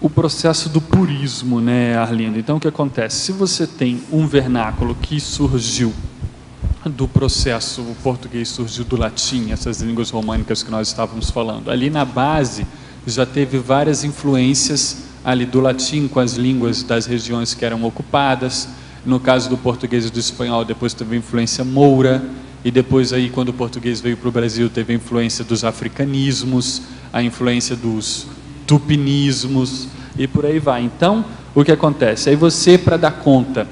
O processo do purismo, né, Arlindo? Então, o que acontece? Se você tem um vernáculo que surgiu do processo, o português surgiu do latim, essas línguas românicas que nós estávamos falando, ali na base já teve várias influências ali do latim com as línguas das regiões que eram ocupadas. No caso do português e do espanhol, depois teve a influência moura, e depois aí, quando o português veio para o Brasil, teve a influência dos africanismos, a influência dos tupinismos, e por aí vai. Então, o que acontece? Aí você, para dar conta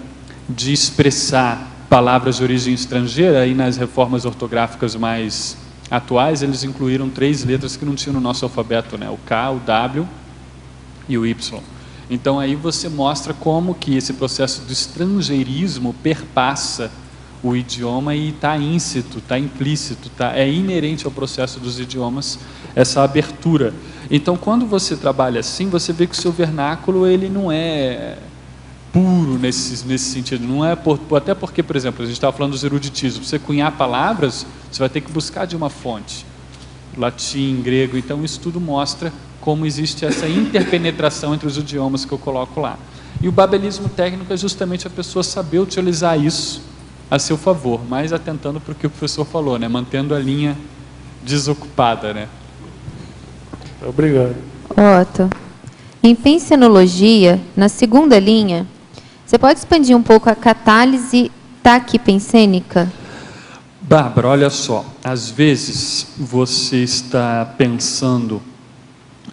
de expressar palavras de origem estrangeira, aí nas reformas ortográficas mais atuais, eles incluíram 3 letras que não tinham no nosso alfabeto, né? O K, o W e o Y. Então, aí você mostra como que esse processo do estrangeirismo perpassa o idioma e está íncito, está implícito, é inerente ao processo dos idiomas essa abertura. Então, quando você trabalha assim, você vê que o seu vernáculo ele não é puro nesse sentido. Não é até porque, por exemplo, a gente estava falando dos eruditismos. Para você cunhar palavras, você vai ter que buscar de uma fonte. Latim, grego. Então, isso tudo mostra como existe essa interpenetração entre os idiomas que eu coloco lá. E o babelismo técnico é justamente a pessoa saber utilizar isso a seu favor, mas atentando para o que o professor falou, né? Mantendo a linha desocupada, né? Obrigado. Otto, em pensenologia, na segunda linha, você pode expandir um pouco a catálise taquipensênica? Bárbara, olha só, às vezes você está pensando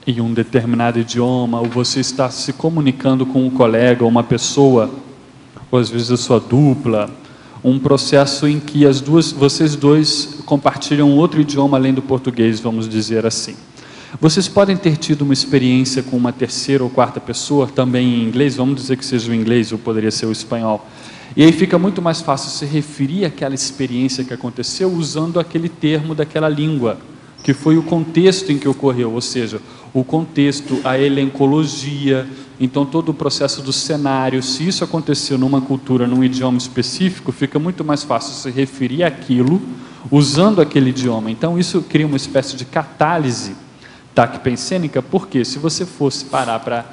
em um determinado idioma, ou você está se comunicando com um colega, ou uma pessoa, ou às vezes a sua dupla, um processo em que vocês dois compartilham outro idioma além do português, vamos dizer assim. Vocês podem ter tido uma experiência com uma terceira ou quarta pessoa, também em inglês, vamos dizer que seja o inglês, ou poderia ser o espanhol. E aí fica muito mais fácil se referir àquela experiência que aconteceu usando aquele termo daquela língua, que foi o contexto em que ocorreu, ou seja, o contexto, a elencologia, então todo o processo do cenário. Se isso aconteceu numa cultura, num idioma específico, fica muito mais fácil se referir àquilo usando aquele idioma. Então isso cria uma espécie de catálise taquipensênica, porque se você fosse parar para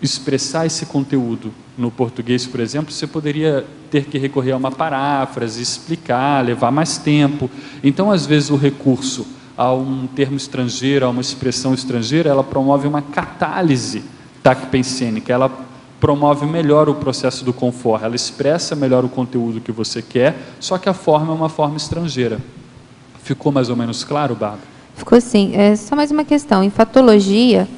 expressar esse conteúdo no português, por exemplo, você poderia ter que recorrer a uma paráfrase, explicar, levar mais tempo. Então, às vezes, o recurso a um termo estrangeiro, a uma expressão estrangeira, ela promove uma catálise taquipensênica, ela promove melhor o processo do confort, ela expressa melhor o conteúdo que você quer, só que a forma é uma forma estrangeira. Ficou mais ou menos claro, Bárbara? Ficou sim. Só mais uma questão. Em fatologia,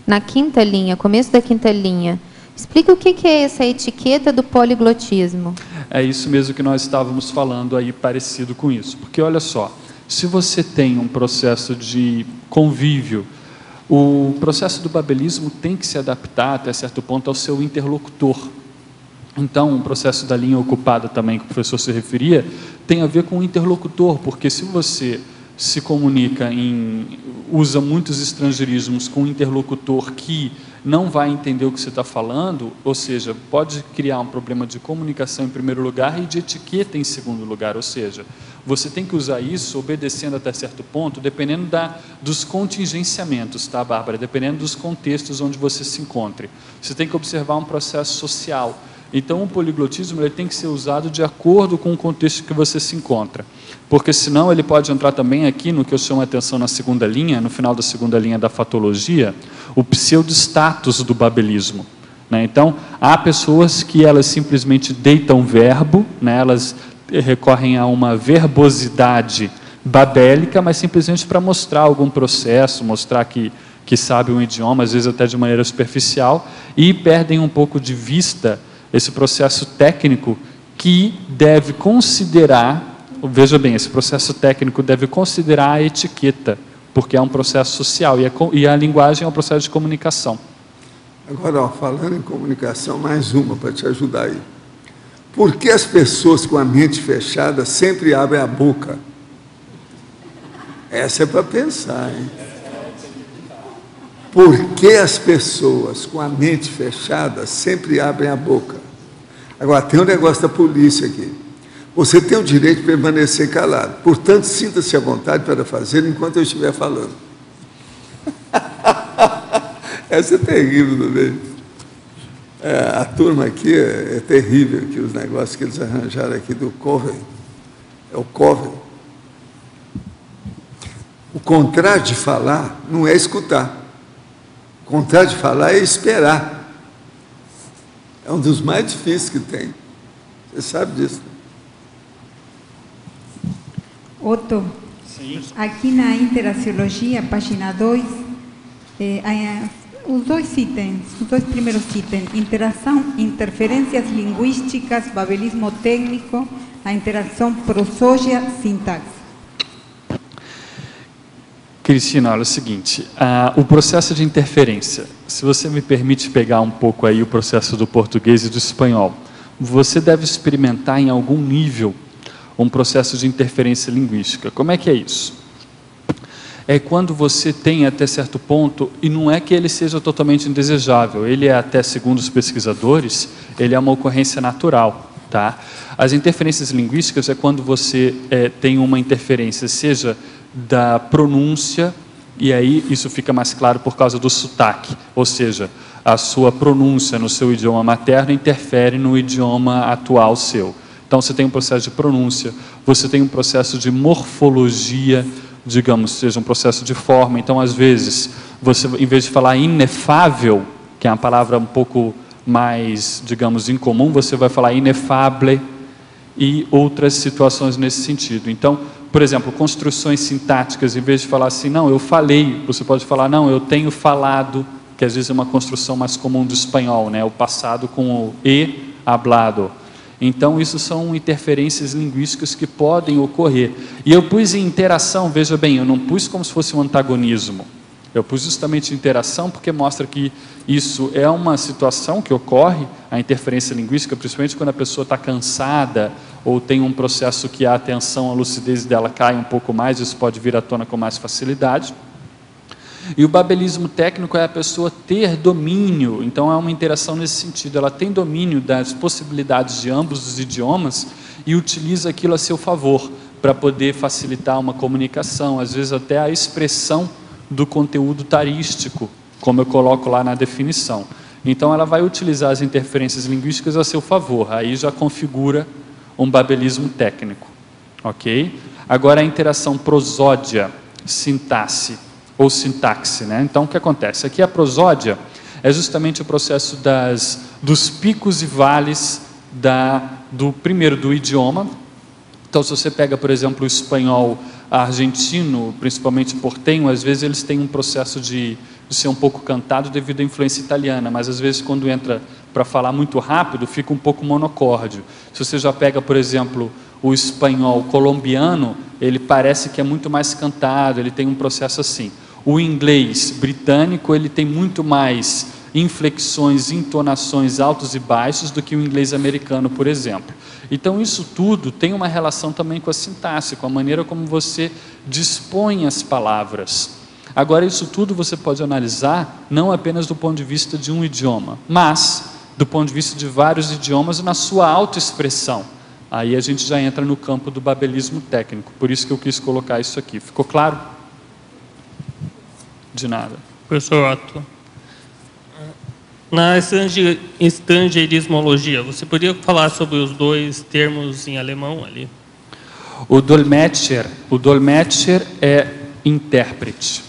na quinta linha, começo da quinta linha, explica o que é essa etiqueta do poliglotismo. É isso mesmo que nós estávamos falando aí, parecido com isso. Porque, olha só, se você tem um processo de convívio, o processo do babelismo tem que se adaptar, até certo ponto, ao seu interlocutor. Então, o processo da linha ocupada também, que o professor se referia, tem a ver com o interlocutor, porque se você se comunica usa muitos estrangeirismos com um interlocutor que não vai entender o que você está falando, ou seja, pode criar um problema de comunicação em primeiro lugar e de etiqueta em segundo lugar, ou seja, você tem que usar isso obedecendo até certo ponto, dependendo dos contingenciamentos, tá, Bárbara? Dependendo dos contextos onde você se encontre. Você tem que observar um processo social. Então, o poliglotismo ele tem que ser usado de acordo com o contexto que você se encontra. Porque, senão, ele pode entrar também aqui no que eu chamo a atenção na segunda linha, no final da segunda linha da fatologia, o pseudo-status do babelismo. Né? Então, há pessoas que elas simplesmente deitam verbo, né? Elas recorrem a uma verbosidade babélica, mas simplesmente para mostrar algum processo, mostrar que sabe um idioma, às vezes até de maneira superficial, e perdem um pouco de vista esse processo técnico que deve considerar, veja bem, esse processo técnico deve considerar a etiqueta, porque é um processo social e a linguagem é um processo de comunicação. Agora, falando em comunicação, mais uma para te ajudar aí. Por que as pessoas com a mente fechada sempre abrem a boca? Essa é para pensar, hein? Por que as pessoas com a mente fechada sempre abrem a boca? Agora, tem um negócio da polícia aqui. Você tem o direito de permanecer calado. Portanto, sinta-se à vontade para fazer enquanto eu estiver falando. Essa é terrível também. A turma aqui é terrível, que os negócios que eles arranjaram aqui do Covey. É o Covey. O contrário de falar não é escutar. O contrário de falar é esperar. É um dos mais difíceis que tem. Você sabe disso. Otto, sim. Aqui na Interaciologia, página 2, os dois primeiros itens, interação, interferências linguísticas, babelismo técnico, a interação prosódia, sintaxe. Cristina, olha o seguinte, o processo de interferência, se você me permite pegar um pouco aí o processo do português e do espanhol, você deve experimentar em algum nível um processo de interferência linguística. Como é que é isso? É quando você tem até certo ponto, e não é que ele seja totalmente indesejável, ele é até, segundo os pesquisadores, ele é uma ocorrência natural. Tá? As interferências linguísticas é quando você tem uma interferência, seja da pronúncia, E aí isso fica mais claro por causa do sotaque, ou seja, a sua pronúncia no seu idioma materno interfere no idioma atual seu. Então você tem um processo de pronúncia, você tem um processo de morfologia, digamos, seja um processo de forma. Então às vezes, você, em vez de falar inefável, que é uma palavra um pouco mais, digamos, incomum, você vai falar inefable e outras situações nesse sentido. Então, por exemplo, construções sintáticas, em vez de falar assim, não, eu falei, você pode falar, não, eu tenho falado, que às vezes é uma construção mais comum do espanhol, né? O passado com o e hablado. Então, isso são interferências linguísticas que podem ocorrer. E eu pus em interação, veja bem, eu não pus como se fosse um antagonismo. Eu pus justamente interação porque mostra que isso é uma situação que ocorre, a interferência linguística, principalmente quando a pessoa está cansada ou tem um processo que a atenção, a lucidez dela cai um pouco mais, isso pode vir à tona com mais facilidade. E o babelismo técnico é a pessoa ter domínio, então é uma interação nesse sentido, ela tem domínio das possibilidades de ambos os idiomas e utiliza aquilo a seu favor, para poder facilitar uma comunicação, às vezes até a expressão do conteúdo tarístico, como eu coloco lá na definição. Então ela vai utilizar as interferências linguísticas a seu favor, aí já configura um babelismo técnico, ok? Agora a interação prosódia, sintaxe ou sintaxe, né? Então o que acontece? Aqui a prosódia é justamente o processo dos picos e vales do idioma. Então se você pega, por exemplo, o espanhol argentino, principalmente portenho, às vezes eles têm um processo de ser um pouco cantado devido à influência italiana, mas às vezes quando entra para falar muito rápido, fica um pouco monocórdio. Se você já pega, por exemplo, o espanhol colombiano, ele parece que é muito mais cantado, ele tem um processo assim. O inglês britânico, ele tem muito mais inflexões, entonações altos e baixos do que o inglês americano, por exemplo. Então isso tudo tem uma relação também com a sintaxe, com a maneira como você dispõe as palavras. Agora isso tudo você pode analisar não apenas do ponto de vista de um idioma, mas do ponto de vista de vários idiomas na sua autoexpressão. Aí a gente já entra no campo do babelismo técnico, por isso que eu quis colocar isso aqui. Ficou claro? De nada. Professor Otto, na estrangeirismologia, você poderia falar sobre os dois termos em alemão ali? O Dolmetscher é intérprete,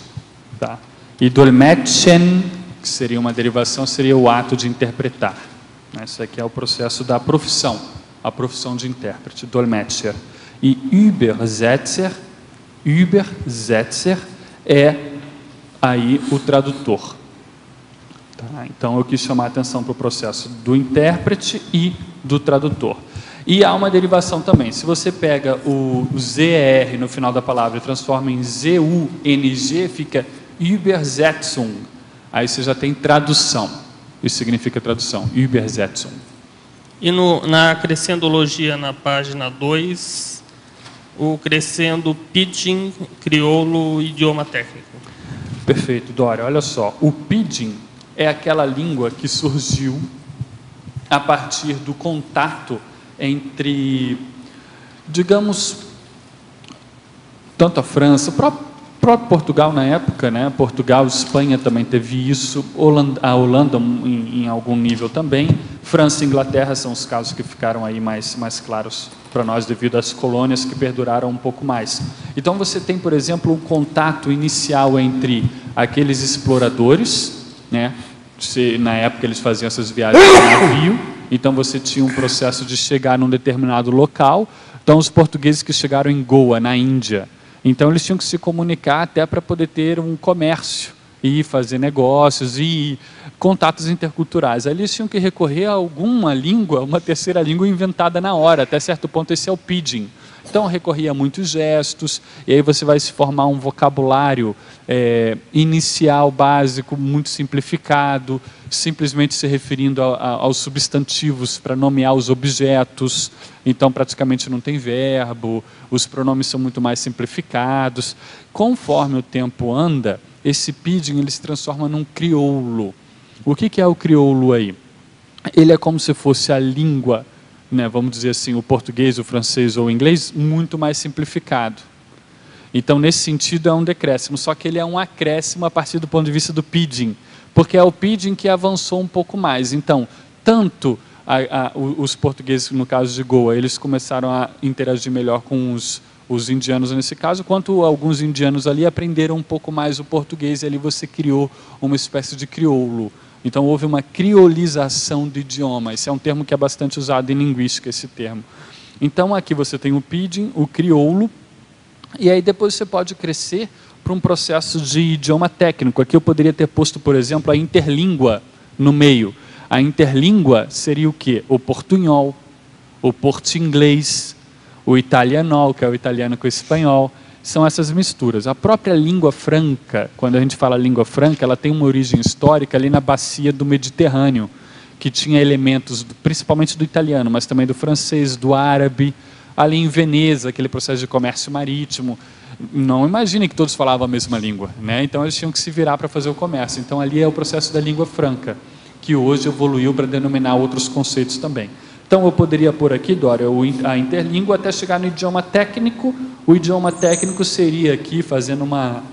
tá? E Dolmetschen, que seria uma derivação, seria o ato de interpretar. Esse aqui é o processo da profissão, a profissão de intérprete, Dolmetscher. E Übersetzer é aí o tradutor. Tá? Então eu quis chamar a atenção para o processo do intérprete e do tradutor. E há uma derivação também. Se você pega o ZR no final da palavra e transforma em ZUNG, fica Übersetzung. Aí você já tem tradução. Isso significa tradução, Übersetzung. E na crescendologia, na página 2, o crescendo pidgin, crioulo, idioma técnico. Perfeito, Dória. Olha só, o pidgin é aquela língua que surgiu a partir do contato entre, digamos, tanto a França, o próprio Portugal na época, né? Portugal, Espanha também teve isso, a Holanda em algum nível também, França e Inglaterra são os casos que ficaram aí mais claros para nós devido às colônias que perduraram um pouco mais. Então você tem, por exemplo, um contato inicial entre aqueles exploradores, né? Na época eles faziam essas viagens de navio, então você tinha um processo de chegar num determinado local. Então os portugueses que chegaram em Goa, na Índia, então eles tinham que se comunicar até para poder ter um comércio e fazer negócios e contatos interculturais. Aí eles tinham que recorrer a alguma língua, uma terceira língua inventada na hora, até certo ponto esse é o pidgin. Então recorria a muitos gestos, e aí você vai se formar um vocabulário inicial, básico, muito simplificado, simplesmente se referindo aos substantivos para nomear os objetos, então praticamente não tem verbo, os pronomes são muito mais simplificados. Conforme o tempo anda, esse pidgin ele se transforma num crioulo. O que é o crioulo aí? Ele é como se fosse a língua, né, vamos dizer assim, o português, o francês ou o inglês, muito mais simplificado. Então, nesse sentido, é um decréscimo, só que ele é um acréscimo a partir do ponto de vista do Pidgin, porque é o Pidgin que avançou um pouco mais. Então, tanto os portugueses, no caso de Goa, eles começaram a interagir melhor com os indianos nesse caso, quanto alguns indianos ali aprenderam um pouco mais o português, e ali você criou uma espécie de crioulo. Então, houve uma criolização do idioma. Esse é um termo que é bastante usado em linguística, esse termo. Então, aqui você tem o Pidgin, o crioulo, e aí depois você pode crescer para um processo de idioma técnico. Aqui eu poderia ter posto, por exemplo, a interlíngua no meio. A interlíngua seria o quê? O portunhol, o português, o italianol, que é o italiano com o espanhol. São essas misturas. A própria língua franca, quando a gente fala língua franca, ela tem uma origem histórica ali na bacia do Mediterrâneo, que tinha elementos, principalmente do italiano, mas também do francês, do árabe. Ali em Veneza, aquele processo de comércio marítimo, não imagine que todos falavam a mesma língua, né? Então eles tinham que se virar para fazer o comércio. Então ali é o processo da língua franca, que hoje evoluiu para denominar outros conceitos também. Então eu poderia pôr aqui, Dória, a interlíngua até chegar no idioma técnico. O idioma técnico seria aqui, fazendo uma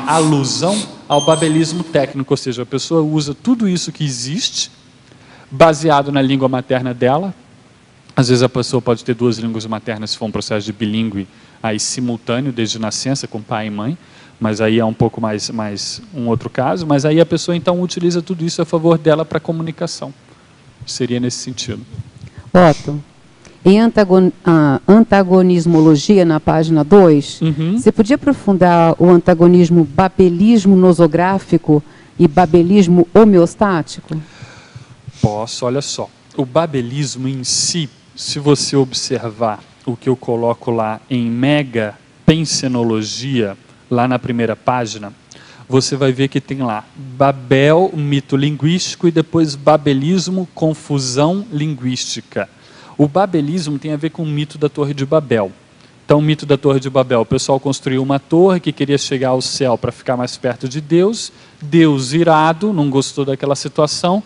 alusão ao babelismo técnico, ou seja, a pessoa usa tudo isso que existe, baseado na língua materna dela. Às vezes a pessoa pode ter duas línguas maternas se for um processo de bilíngue aí simultâneo, desde nascença, com pai e mãe, mas aí é um pouco mais um outro caso, mas aí a pessoa então utiliza tudo isso a favor dela para comunicação. Seria nesse sentido. Otto, em antagonismologia, na página 2, você podia aprofundar o antagonismo babelismo nosográfico e babelismo homeostático? Posso, olha só. O babelismo em si, se você observar o que eu coloco lá em mega pensenologia, lá na primeira página, você vai ver que tem lá Babel, mito linguístico, e depois babelismo, confusão linguística. O babelismo tem a ver com o mito da Torre de Babel. Então, o mito da Torre de Babel, o pessoal construiu uma torre que queria chegar ao céu para ficar mais perto de Deus. Deus, irado, não gostou daquela situação,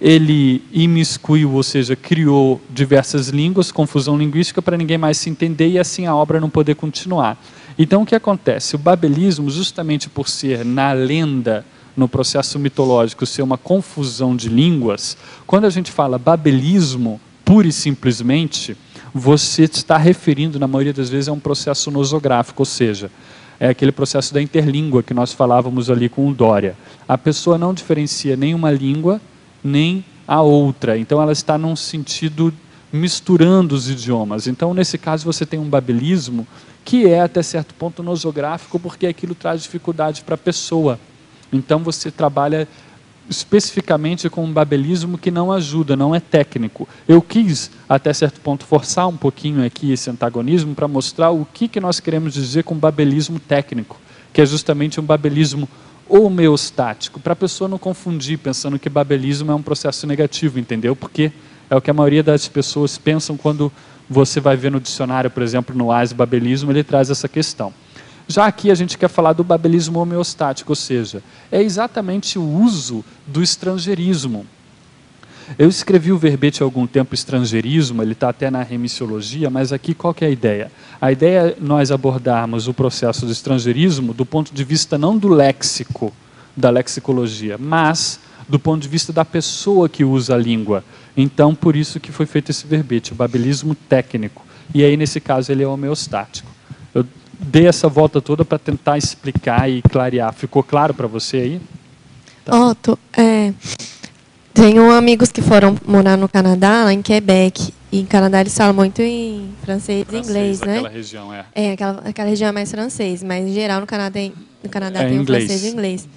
ele imiscuiu, ou seja, criou diversas línguas, confusão linguística, para ninguém mais se entender e assim a obra não poder continuar. Então, o que acontece? O babelismo, justamente por ser na lenda, no processo mitológico, ser uma confusão de línguas, quando a gente fala babelismo, pura e simplesmente, você está referindo, na maioria das vezes, a um processo nosográfico, ou seja, é aquele processo da interlíngua que nós falávamos ali com o Dória. A pessoa não diferencia nenhuma língua, nem a outra. Então, ela está num sentido misturando os idiomas. Então, nesse caso, você tem um babelismo que é, até certo ponto, nosográfico, porque aquilo traz dificuldade para a pessoa. Então, você trabalha especificamente com um babelismo que não ajuda, não é técnico. Eu quis, até certo ponto, forçar um pouquinho aqui esse antagonismo para mostrar o que nós queremos dizer com babelismo técnico, que é justamente um babelismo homeostático, para a pessoa não confundir, pensando que babelismo é um processo negativo, entendeu? Porque é o que a maioria das pessoas pensam quando você vai ver no dicionário, por exemplo, no AS babelismo, ele traz essa questão. Já aqui a gente quer falar do babelismo homeostático, ou seja, é exatamente o uso do estrangeirismo. Eu escrevi o verbete há algum tempo, estrangeirismo, ele está até na remissiologia, mas aqui qual que é a ideia? A ideia é nós abordarmos o processo do estrangeirismo do ponto de vista não do léxico, da lexicologia, mas do ponto de vista da pessoa que usa a língua. Então, por isso que foi feito esse verbete, o babelismo técnico. E aí, nesse caso, ele é homeostático. Eu dei essa volta toda para tentar explicar e clarear. Ficou claro para você aí? Tá. Otto, tenho amigos que foram morar no Canadá, lá em Quebec. E em Canadá eles falam muito em francês e inglês, né? Aquela região, aquela região é mais francês, mas em geral no Canadá tem inglês. O francês e o inglês.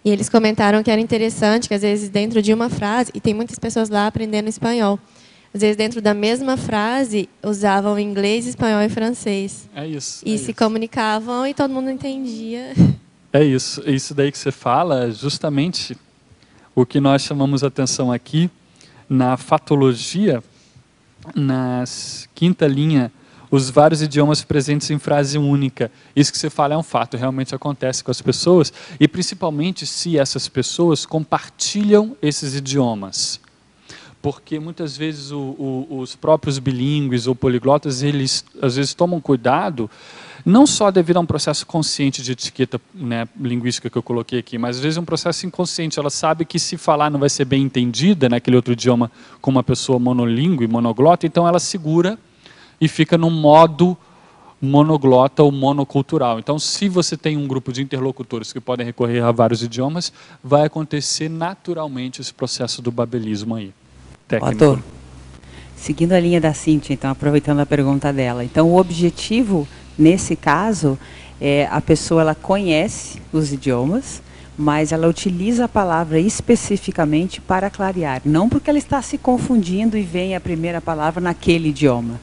E eles comentaram que era interessante que às vezes dentro de uma frase, e tem muitas pessoas lá aprendendo espanhol, às vezes dentro da mesma frase usavam inglês, espanhol e francês. É isso. E se comunicavam e todo mundo entendia. É isso. Isso daí que você fala é justamente o que nós chamamos a atenção aqui na fatologia, na quinta linha, os vários idiomas presentes em frase única. Isso que você fala é um fato, realmente acontece com as pessoas, e principalmente se essas pessoas compartilham esses idiomas. Porque muitas vezes os próprios bilíngues ou poliglotas, eles às vezes tomam cuidado não só devido a um processo consciente de etiqueta, né, linguística que eu coloquei aqui, mas às vezes é um processo inconsciente. Ela sabe que se falar não vai ser bem entendida naquele outro idioma com uma pessoa monolíngue, monoglota, então ela segura e fica num modo monoglota ou monocultural. Então, se você tem um grupo de interlocutores que podem recorrer a vários idiomas, vai acontecer naturalmente esse processo do babelismo aí. Técnico. Seguindo a linha da Cíntia, então, aproveitando a pergunta dela. Então, o objetivo, nesse caso, é a pessoa ela conhece os idiomas, mas ela utiliza a palavra especificamente para clarear. Não porque ela está se confundindo e vem a primeira palavra naquele idioma.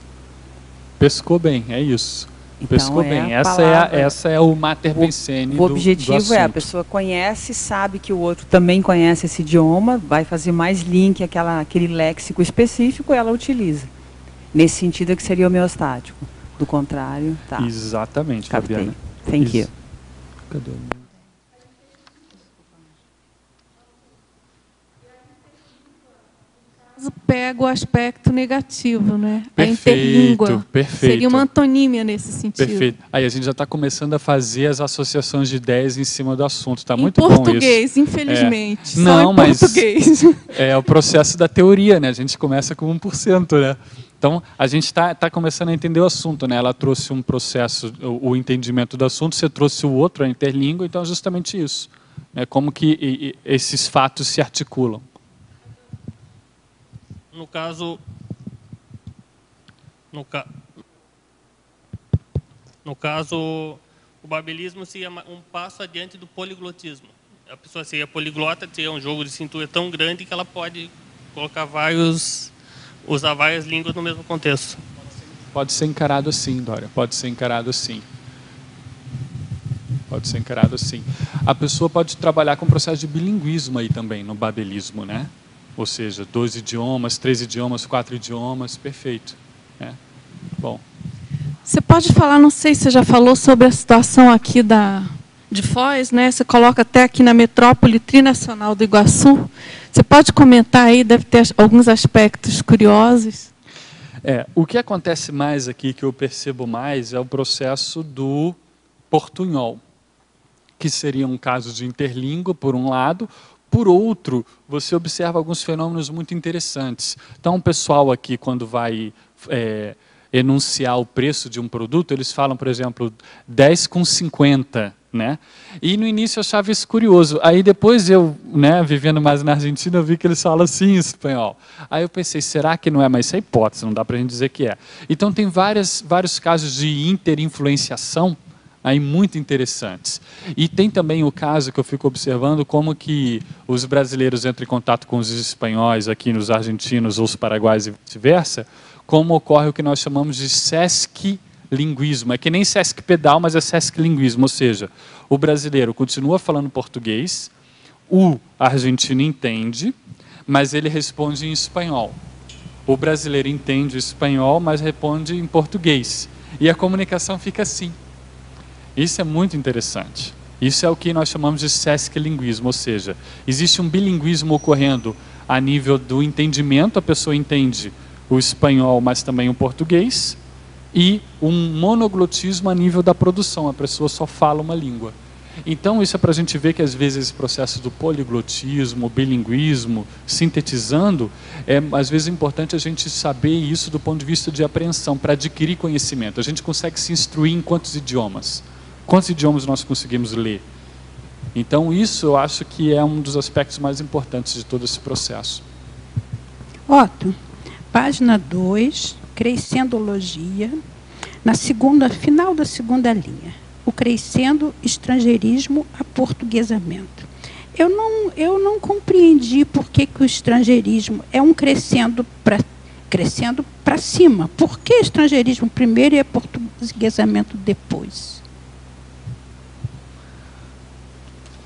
Pescou bem, é isso. Então, pescou bem. Essa é o mater pensene do O objetivo do é a pessoa conhece, sabe que o outro também conhece esse idioma, vai fazer mais link aquele léxico específico, ela utiliza. Nesse sentido é que seria homeostático. Do contrário, tá. Exatamente, Captei. Fabiana. Thank you. Cadê? Pega o aspecto negativo, né? Perfeito, a interlíngua. Perfeito. Seria uma antonímia nesse sentido. Perfeito. Aí a gente já está começando a fazer as associações de ideias em cima do assunto. Está muito bom isso. Em português, infelizmente. Só Não, em mas português. É o processo da teoria, né? A gente começa com 1%, né? Então, a gente está começando a entender o assunto, né? Ela trouxe um processo, o entendimento do assunto, você trouxe o outro, a interlíngua, então é justamente isso. Né? Como que esses fatos se articulam. No caso, o babelismo seria um passo adiante do poliglotismo. A pessoa seria poliglota, teria um jogo de cintura tão grande que ela pode colocar usar várias línguas no mesmo contexto. Pode ser encarado assim, Dória. Pode ser encarado assim. Pode ser encarado assim. A pessoa pode trabalhar com o processo de bilinguismo aí também, no babelismo, né? Ou seja, 2 idiomas, 3 idiomas, 4 idiomas, perfeito. É. Bom. Você pode falar, não sei se você já falou sobre a situação aqui de Foz, né? Você coloca até aqui na metrópole trinacional do Iguaçu. Você pode comentar aí, deve ter alguns aspectos curiosos. O que acontece mais aqui, que eu percebo mais, é o processo do portunhol, que seria um caso de interlíngua, por um lado. Por outro, você observa alguns fenômenos muito interessantes. Então, o pessoal aqui, quando vai enunciar o preço de um produto, eles falam, por exemplo, 10,50, né? E no início eu achava isso curioso. Aí depois eu, né, vivendo mais na Argentina, eu vi que eles falam assim em espanhol. Aí eu pensei, será que não é? Mas isso é hipótese, não dá para a gente dizer que é. Então, tem vários casos de interinfluenciação aí muito interessantes. E tem também o caso que eu fico observando, como que os brasileiros entram em contato com os espanhóis aqui, nos argentinos ou os paraguaios e vice-versa, como ocorre o que nós chamamos de sesc-linguismo. É que nem sesc-pedal, mas é sesc-linguismo, ou seja, o brasileiro continua falando português, o argentino entende, mas ele responde em espanhol. O brasileiro entende o espanhol, mas responde em português. E a comunicação fica assim. Isso é muito interessante. Isso é o que nós chamamos de sesc-linguismo, ou seja, existe um bilinguismo ocorrendo a nível do entendimento, a pessoa entende o espanhol, mas também o português, e um monoglotismo a nível da produção, a pessoa só fala uma língua. Então, isso é para a gente ver que, às vezes, esse processo do poliglotismo, bilinguismo, sintetizando, às vezes, importante a gente saber isso do ponto de vista de apreensão, para adquirir conhecimento. A gente consegue se instruir em quantos idiomas? Quantos idiomas nós conseguimos ler? Então, isso eu acho que é um dos aspectos mais importantes de todo esse processo. Otto, página 2, crescendologia, final da segunda linha. O crescendo estrangeirismo aportuguesamento. Eu não compreendi por que o estrangeirismo é um crescendo para cima. Por que estrangeirismo primeiro e aportuguesamento depois?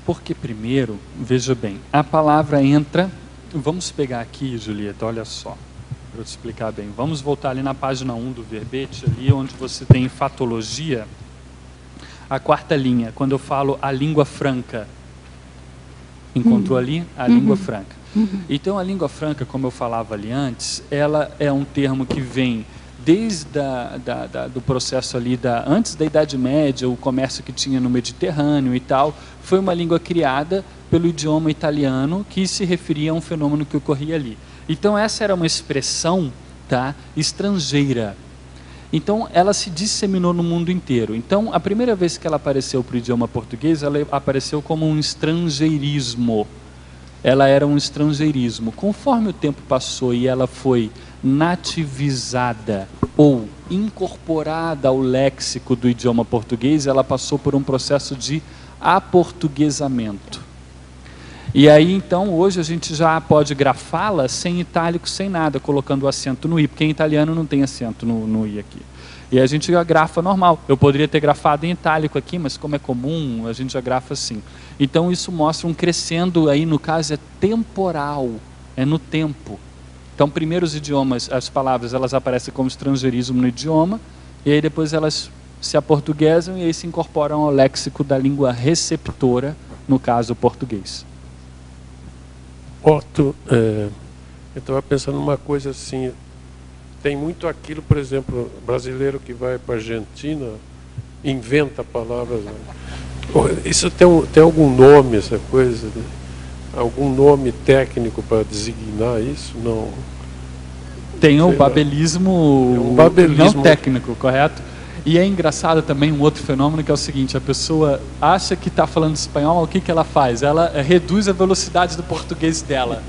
Porque primeiro, veja bem, a palavra entra... Vamos pegar aqui, Julieta, olha só, para eu te explicar bem. Vamos voltar ali na página 1 do verbete, ali onde você tem fatologia, a 4ª linha, quando eu falo a língua franca. Encontrou ali? A língua franca. Então, a língua franca, como eu falava ali antes, ela é um termo que vem desde do processo ali, antes da Idade Média, o comércio que tinha no Mediterrâneo e tal, foi uma língua criada pelo idioma italiano que se referia a um fenômeno que ocorria ali. Então essa era uma expressão, tá, estrangeira. Então ela se disseminou no mundo inteiro. Então a primeira vez que ela apareceu para o idioma português, ela apareceu como um estrangeirismo. Ela era um estrangeirismo. Conforme o tempo passou e ela foi nativizada ou incorporada ao léxico do idioma português, ela passou por um processo de aportuguesamento. E aí, então, hoje a gente já pode grafá-la sem itálico, sem nada, colocando o acento no i, porque em italiano não tem acento no i aqui. E a gente já grafa normal. Eu poderia ter grafado em itálico aqui, mas como é comum, a gente já grafa assim. Então isso mostra um crescendo aí, no caso é temporal, é no tempo. Então primeiro os idiomas, as palavras, elas aparecem como estrangeirismo no idioma, e aí depois elas se aportuguesam e aí se incorporam ao léxico da língua receptora, no caso o português. Otto, eu estava pensando numa coisa assim, tem muito aquilo, por exemplo, brasileiro que vai para a Argentina, inventa palavras. Isso tem algum nome, essa coisa? Algum nome técnico para designar isso? Não. Tem o babelismo, babelismo não técnico, correto? E é engraçado também um outro fenômeno que é o seguinte, a pessoa acha que está falando espanhol, o que ela faz? Ela reduz a velocidade do português dela.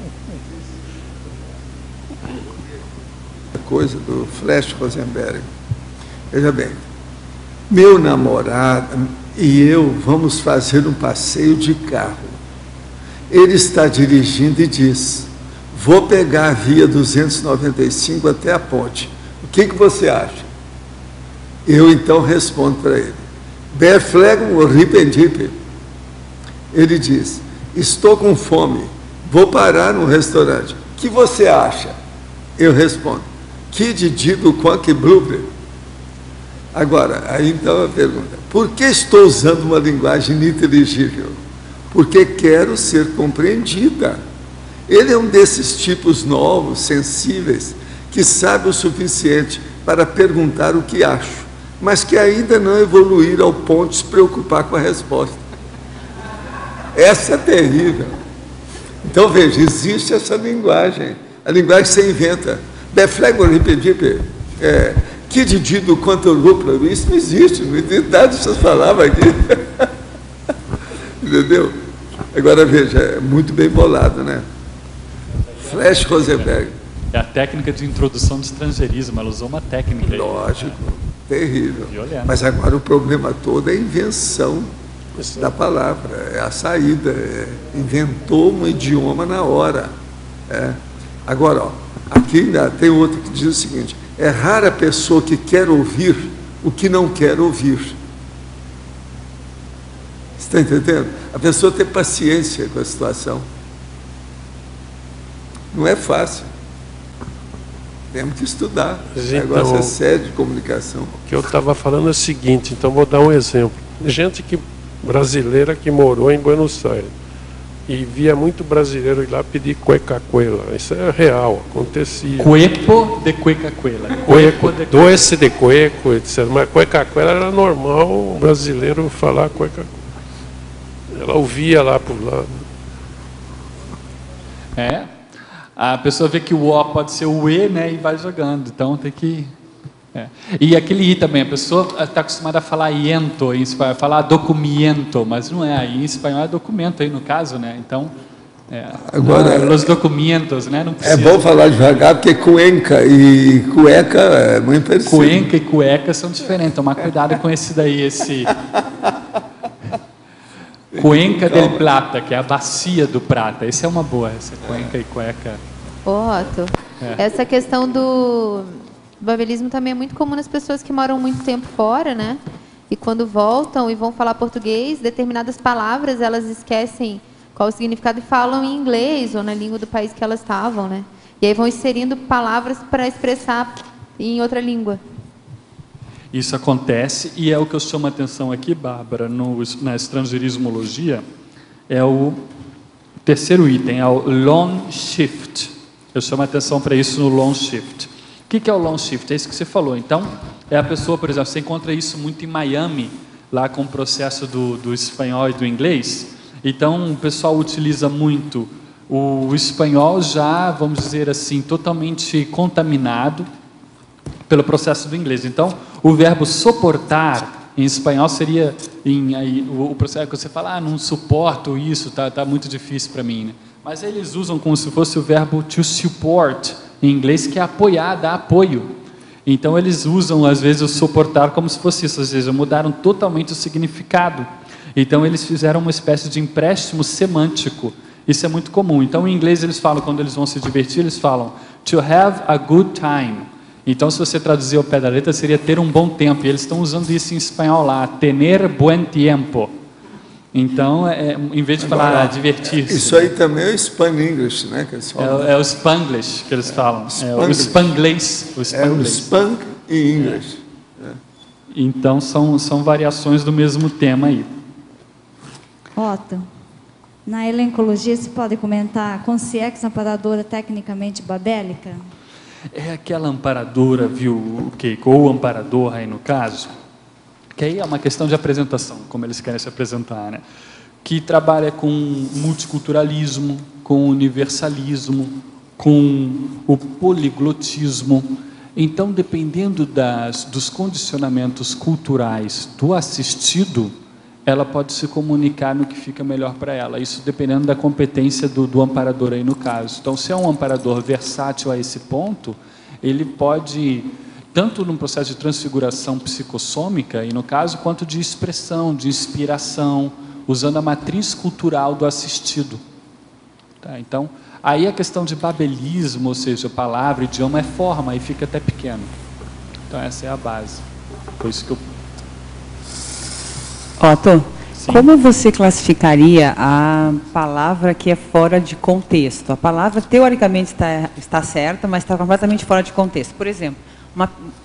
Coisa do Flash Rosenberg. Veja bem, meu namorado e eu vamos fazer um passeio de carro. Ele está dirigindo e diz, vou pegar a via 295 até a ponte. O que você acha? Eu então respondo para ele, Berflegum ou Ripendipe? Ele diz, estou com fome, vou parar no restaurante. O que você acha? Eu respondo, Kid Dido Quanque Blubre. Agora, aí então a pergunta, por que estou usando uma linguagem ininteligível? Porque quero ser compreendida. Ele é um desses tipos novos, sensíveis, que sabe o suficiente para perguntar o que acho, mas que ainda não evoluíram ao ponto de se preocupar com a resposta. Essa é terrível. Então, veja, existe essa linguagem, a linguagem que você inventa. Beflego Ripendipe, que didido quanto lúpulo, isso não existe, não existe nada dessas palavras aqui. Entendeu? Agora, veja, é muito bem bolado, né? Flash Rosenberg. É a técnica de introdução do estrangeirismo, ela usou uma técnica. Lógico, terrível. Violento. Mas agora o problema todo é a invenção da palavra, é a saída, inventou um idioma na hora. Agora, ó, aqui ainda tem outro que diz o seguinte, é rara a pessoa que quer ouvir o que não quer ouvir. Você está entendendo? A pessoa tem paciência com a situação. Não é fácil. Temos que estudar. Mas o negócio é sério de comunicação. O que eu estava falando é o seguinte, então vou dar um exemplo. Gente brasileira que morou em Buenos Aires e via muito brasileiro ir lá pedir cueca-cuela. Isso é real, acontecia. Cueco de cueca-cuela. Doce de cueco, etc. Mas cueca-cuela era normal o brasileiro falar cueca-cuela. Ela ouvia lá por lá. A pessoa vê que o O pode ser o E, né, e vai jogando. Então tem que... E aquele I também, a pessoa está acostumada a falar iento em espanhol, falar documento, mas não é, aí em espanhol é documento aí no caso, né? Então, agora, os documentos, né? Não precisa. É bom falar devagar, porque cuenca e cueca é muito parecido. Cuenca e cueca são diferentes, tomar cuidado com esse daí, esse... Cuenca del Plata, que é a bacia do prata, esse é uma boa, essa cuenca e cueca. Otto, essa questão do babelismo também é muito comum nas pessoas que moram muito tempo fora, né? E quando voltam e vão falar português, determinadas palavras elas esquecem qual o significado e falam em inglês ou na língua do país que elas estavam, né? E aí vão inserindo palavras para expressar em outra língua. Isso acontece e é o que eu chamo a atenção aqui, Bárbara, na estrangeirismologia, é o terceiro item, é o long shift. Eu chamo a atenção para isso no long shift. O que é o long shift? É isso que você falou. Então, é a pessoa, por exemplo, você encontra isso muito em Miami, lá com o processo do espanhol e do inglês. Então, o pessoal utiliza muito o espanhol já, vamos dizer assim, totalmente contaminado pelo processo do inglês. Então, o verbo suportar em espanhol seria o processo que você fala, não suporto isso, tá muito difícil para mim, né? Mas eles usam como se fosse o verbo to support em inglês, que é apoiar, dar apoio. Então eles usam às vezes o suportar como se fosse isso, às vezes mudaram totalmente o significado. Então eles fizeram uma espécie de empréstimo semântico. Isso é muito comum. Então em inglês eles falam, quando eles vão se divertir, eles falam to have a good time. Então se você traduzir ao pé da letra seria ter um bom tempo. E eles estão usando isso em espanhol lá, tener buen tiempo. Então, em vez de falar divertir-se... Isso aí também é o Spanglish, né? Que eles falam. É o Spanglish que eles falam. É o Spanglish. É o Spang e English. Então, são variações do mesmo tema aí. Otto, na elencologia se pode comentar consciex amparadora tecnicamente babélica? É aquela amparadora, viu, Keiko, ou amparador aí no caso... que aí é uma questão de apresentação, como eles querem se apresentar, né? Que trabalha com multiculturalismo, com universalismo, com o poliglotismo. Então, dependendo dos condicionamentos culturais do assistido, ela pode se comunicar no que fica melhor para ela. Isso dependendo da competência do amparador aí no caso. Então, se é um amparador versátil a esse ponto, ele pode... tanto num processo de transfiguração psicossômica, e no caso, quanto de expressão, de inspiração, usando a matriz cultural do assistido. Tá? Então, aí a questão de babelismo, ou seja, palavra, idioma, é forma, aí fica até pequeno. Então, essa é a base. Foi isso que eu... Otto, como você classificaria a palavra que é fora de contexto? A palavra, teoricamente, está certa, mas está completamente fora de contexto. Por exemplo,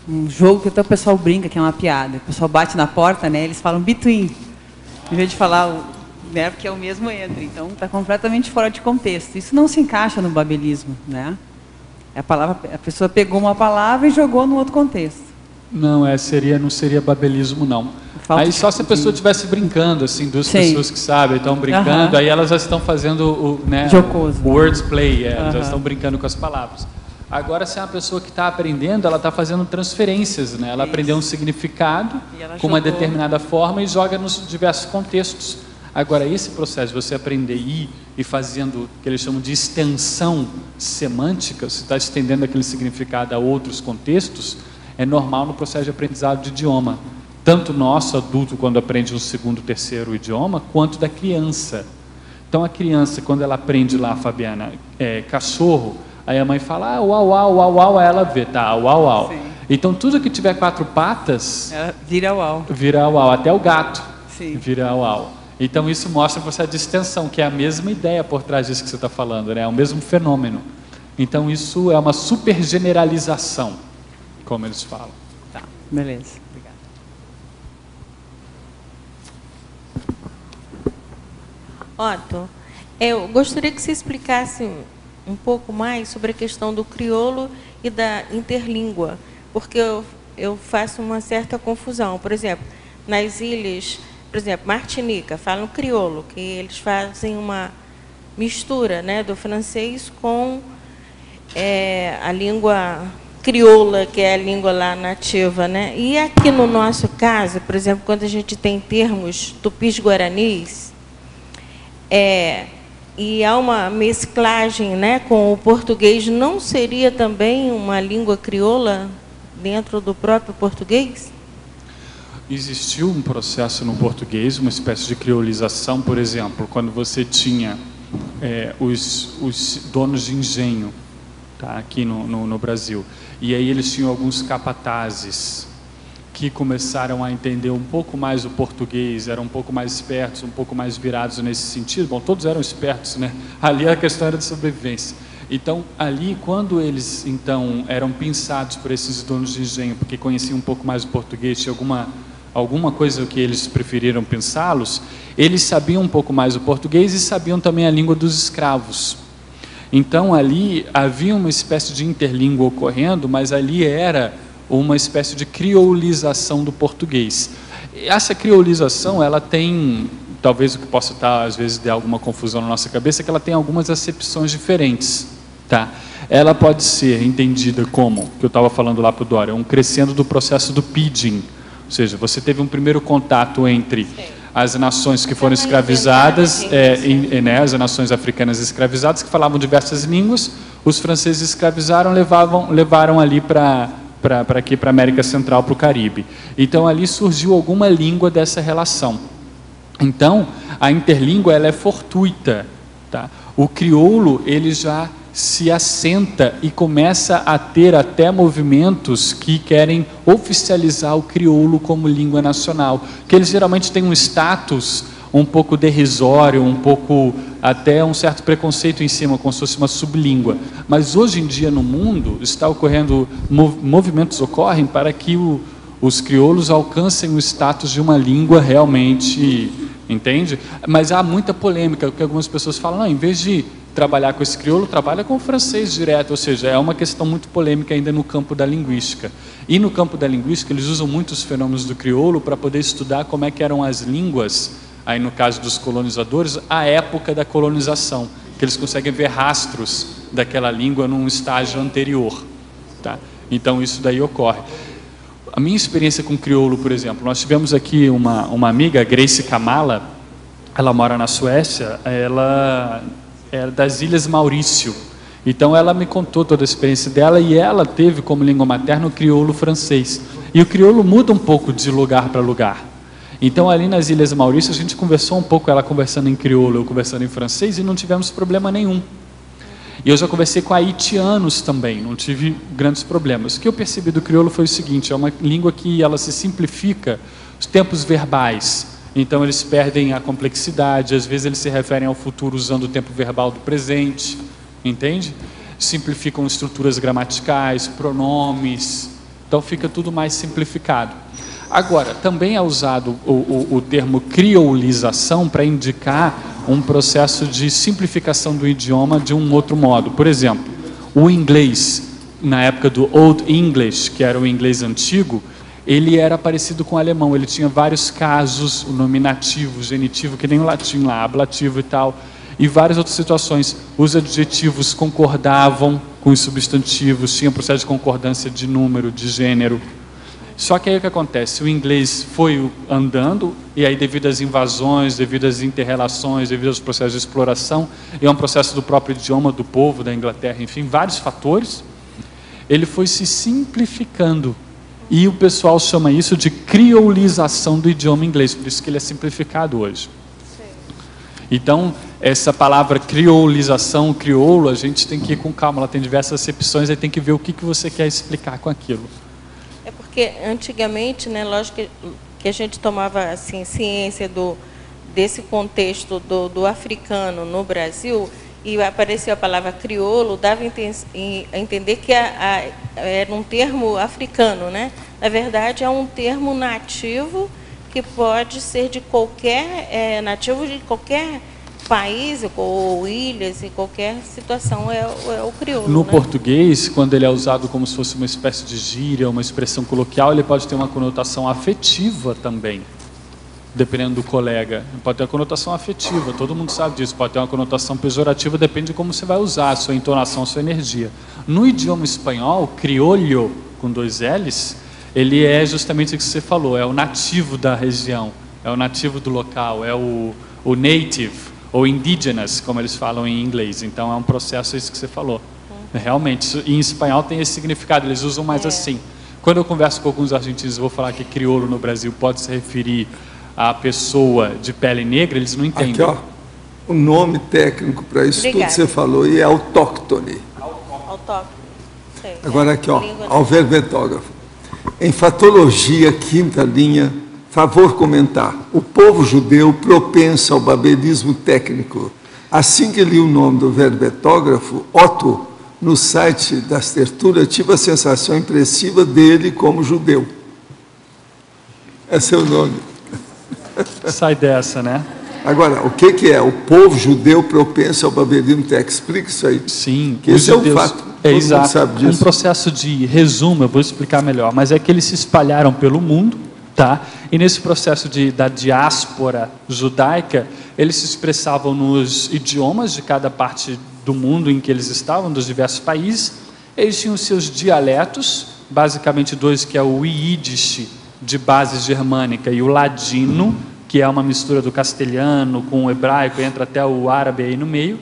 um jogo que até o pessoal brinca, que é uma piada. O pessoal bate na porta, né? Eles falam between, em vez de falar né, porque é o mesmo entre. Então, está completamente fora de contexto. Isso não se encaixa no babelismo, né? A pessoa pegou uma palavra e jogou no outro contexto. Não, não seria babelismo, não. Aí só se a pessoa estivesse brincando, assim, duas pessoas que sabem, estão brincando, aí elas já estão fazendo o wordplay, já estão brincando com as palavras. Agora, se é uma pessoa que está aprendendo, ela está fazendo transferências, né? Ela aprendeu um significado com uma determinada forma e joga nos diversos contextos. Agora, esse processo de você aprender e fazendo o que eles chamam de extensão semântica, você está estendendo aquele significado a outros contextos, é normal no processo de aprendizado de idioma. Tanto nosso, adulto, quando aprende um segundo, terceiro idioma, quanto da criança. Então, a criança, quando ela aprende lá, Fabiana, cachorro, aí a mãe fala, uau, uau, uau, uau, aí ela vê, tá, uau, uau. Sim. Então, tudo que tiver 4 patas... vira uau. Vira uau, até o gato vira uau. Então, isso mostra o processo de extensão, que é a mesma ideia por trás disso que você está falando, né? É o mesmo fenômeno. Então, isso é uma super generalização, como eles falam. Tá, beleza. Obrigada. Otto, eu gostaria que você explicasse um pouco mais sobre a questão do crioulo e da interlíngua, porque eu faço uma certa confusão. Por exemplo, nas ilhas, por exemplo, Martinica, falam crioulo, que eles fazem uma mistura, né, do francês com a língua crioula, que é a língua lá nativa, né? E aqui no nosso caso, por exemplo, quando a gente tem termos tupis-guaranis, e há uma mesclagem, né, com o português, não seria também uma língua crioula dentro do próprio português? Existiu um processo no português, uma espécie de criolização, por exemplo, quando você tinha os donos de engenho, tá, aqui no Brasil, e aí eles tinham alguns capatazes que começaram a entender um pouco mais o português, eram um pouco mais espertos, um pouco mais virados nesse sentido. Bom, todos eram espertos, né? Ali a questão era de sobrevivência. Então, ali, quando eles, então, eram pinçados por esses donos de engenho, porque conheciam um pouco mais o português, tinha alguma coisa que eles preferiram pensá-los, eles sabiam um pouco mais o português e sabiam também a língua dos escravos. Então, ali havia uma espécie de interlíngua ocorrendo, mas ali era uma espécie de criolização do português. Essa criolização, ela tem, talvez o que possa estar, às vezes, de alguma confusão na nossa cabeça, é que ela tem algumas acepções diferentes. Tá? Ela pode ser entendida como, que eu estava falando lá para o Dória, um crescendo do processo do pidgin. Ou seja, você teve um primeiro contato entre as nações que foram escravizadas, as nações africanas escravizadas, que falavam diversas línguas, os franceses escravizaram, levaram ali para aqui, para a América Central, para o Caribe. Então, ali surgiu alguma língua dessa relação. Então, a interlíngua, ela é fortuita. Tá? O crioulo, ele já se assenta e começa a ter até movimentos que querem oficializar o crioulo como língua nacional, que eles geralmente têm um status um pouco derrisório, um pouco até um certo preconceito em cima, como se fosse uma sublíngua. Mas hoje em dia no mundo está ocorrendo, movimentos ocorrem para que os crioulos alcancem o status de uma língua realmente, entende? Mas há muita polêmica, porque algumas pessoas falam, não, em vez de trabalhar com esse crioulo, trabalha com o francês direto, ou seja, é uma questão muito polêmica ainda no campo da linguística. E no campo da linguística, eles usam muito os fenômenos do crioulo para poder estudar como é que eram as línguas, aí no caso dos colonizadores, à época da colonização, que eles conseguem ver rastros daquela língua num estágio anterior. Tá? Então, isso daí ocorre. A minha experiência com crioulo, por exemplo, nós tivemos aqui uma amiga, Grace Kamala, ela mora na Suécia, ela é das Ilhas Maurício. Então ela me contou toda a experiência dela e ela teve como língua materna o crioulo francês. E o crioulo muda um pouco de lugar para lugar. Então ali nas Ilhas Maurício a gente conversou um pouco, ela conversando em crioulo, eu conversando em francês, e não tivemos problema nenhum. E eu já conversei com haitianos também, não tive grandes problemas. O que eu percebi do crioulo foi o seguinte, é uma língua que ela se simplifica os tempos verbais. Então, eles perdem a complexidade, às vezes eles se referem ao futuro usando o tempo verbal do presente, entende? Simplificam estruturas gramaticais, pronomes, então fica tudo mais simplificado. Agora, também é usado o termo crioulização para indicar um processo de simplificação do idioma de um outro modo. Por exemplo, o inglês, na época do Old English, que era o inglês antigo, ele era parecido com o alemão, ele tinha vários casos, o nominativo, o genitivo, que nem o latim lá, ablativo e tal, e várias outras situações. Os adjetivos concordavam com os substantivos, tinha processo de concordância de número, de gênero. Só que aí o que acontece? O inglês foi andando, e aí devido às invasões, devido às inter-relações, devido aos processos de exploração, e é um processo do próprio idioma, do povo, da Inglaterra, enfim, vários fatores, ele foi se simplificando. E o pessoal chama isso de crioulização do idioma inglês, por isso que ele é simplificado hoje. Então, essa palavra crioulização, crioulo, a gente tem que ir com calma, ela tem diversas acepções, aí tem que ver o que você quer explicar com aquilo. É porque antigamente, né, lógico que a gente tomava assim, ciência desse contexto do africano no Brasil, e apareceu a palavra crioulo, dava a entender que era um termo africano, né? Na verdade, é um termo nativo que pode ser de qualquer, nativo de qualquer país ou ilhas, em qualquer situação é o crioulo. No né? português, quando ele é usado como se fosse uma espécie de gíria, uma expressão coloquial, ele pode ter uma conotação afetiva também. Dependendo do colega, pode ter uma conotação afetiva, todo mundo sabe disso, pode ter uma conotação pejorativa, depende de como você vai usar, a sua entonação, a sua energia. No idioma espanhol, criollo, com 2 L's, ele é justamente o que você falou, é o nativo da região, é o nativo do local, é o native, ou indigenous, como eles falam em inglês. Então é um processo isso que você falou. Realmente, em espanhol tem esse significado, eles usam mais assim. Quando eu converso com alguns argentinos, eu vou falar que crioulo no Brasil pode se referir a pessoa de pele negra, eles não entendem. Aqui, ó, o nome técnico para isso tudo que você falou e é autóctone. Autóctone. Agora aqui, ó, ao verbetógrafo. Em fatologia, 5ª linha, favor comentar. O povo judeu propenso ao babelismo técnico. Assim que li o nome do verbetógrafo, Otto, no site das Tertúlias, tive a sensação impressiva dele como judeu. Esse é o nome. Sai dessa, né? Agora, o que é? O povo judeu propenso ao babelismo técnico. Explica isso aí. Sim. Que esse judeus, é um fato. É exato. Sabe disso. Um processo de resumo, eu vou explicar melhor, mas é que eles se espalharam pelo mundo, tá? E nesse processo da diáspora judaica, eles se expressavam nos idiomas de cada parte do mundo em que eles estavam, dos diversos países. Eles tinham seus dialetos, basicamente dois, que é o Yiddish, de base germânica, e o ladino, que é uma mistura do castelhano com o hebraico, entra até o árabe aí no meio.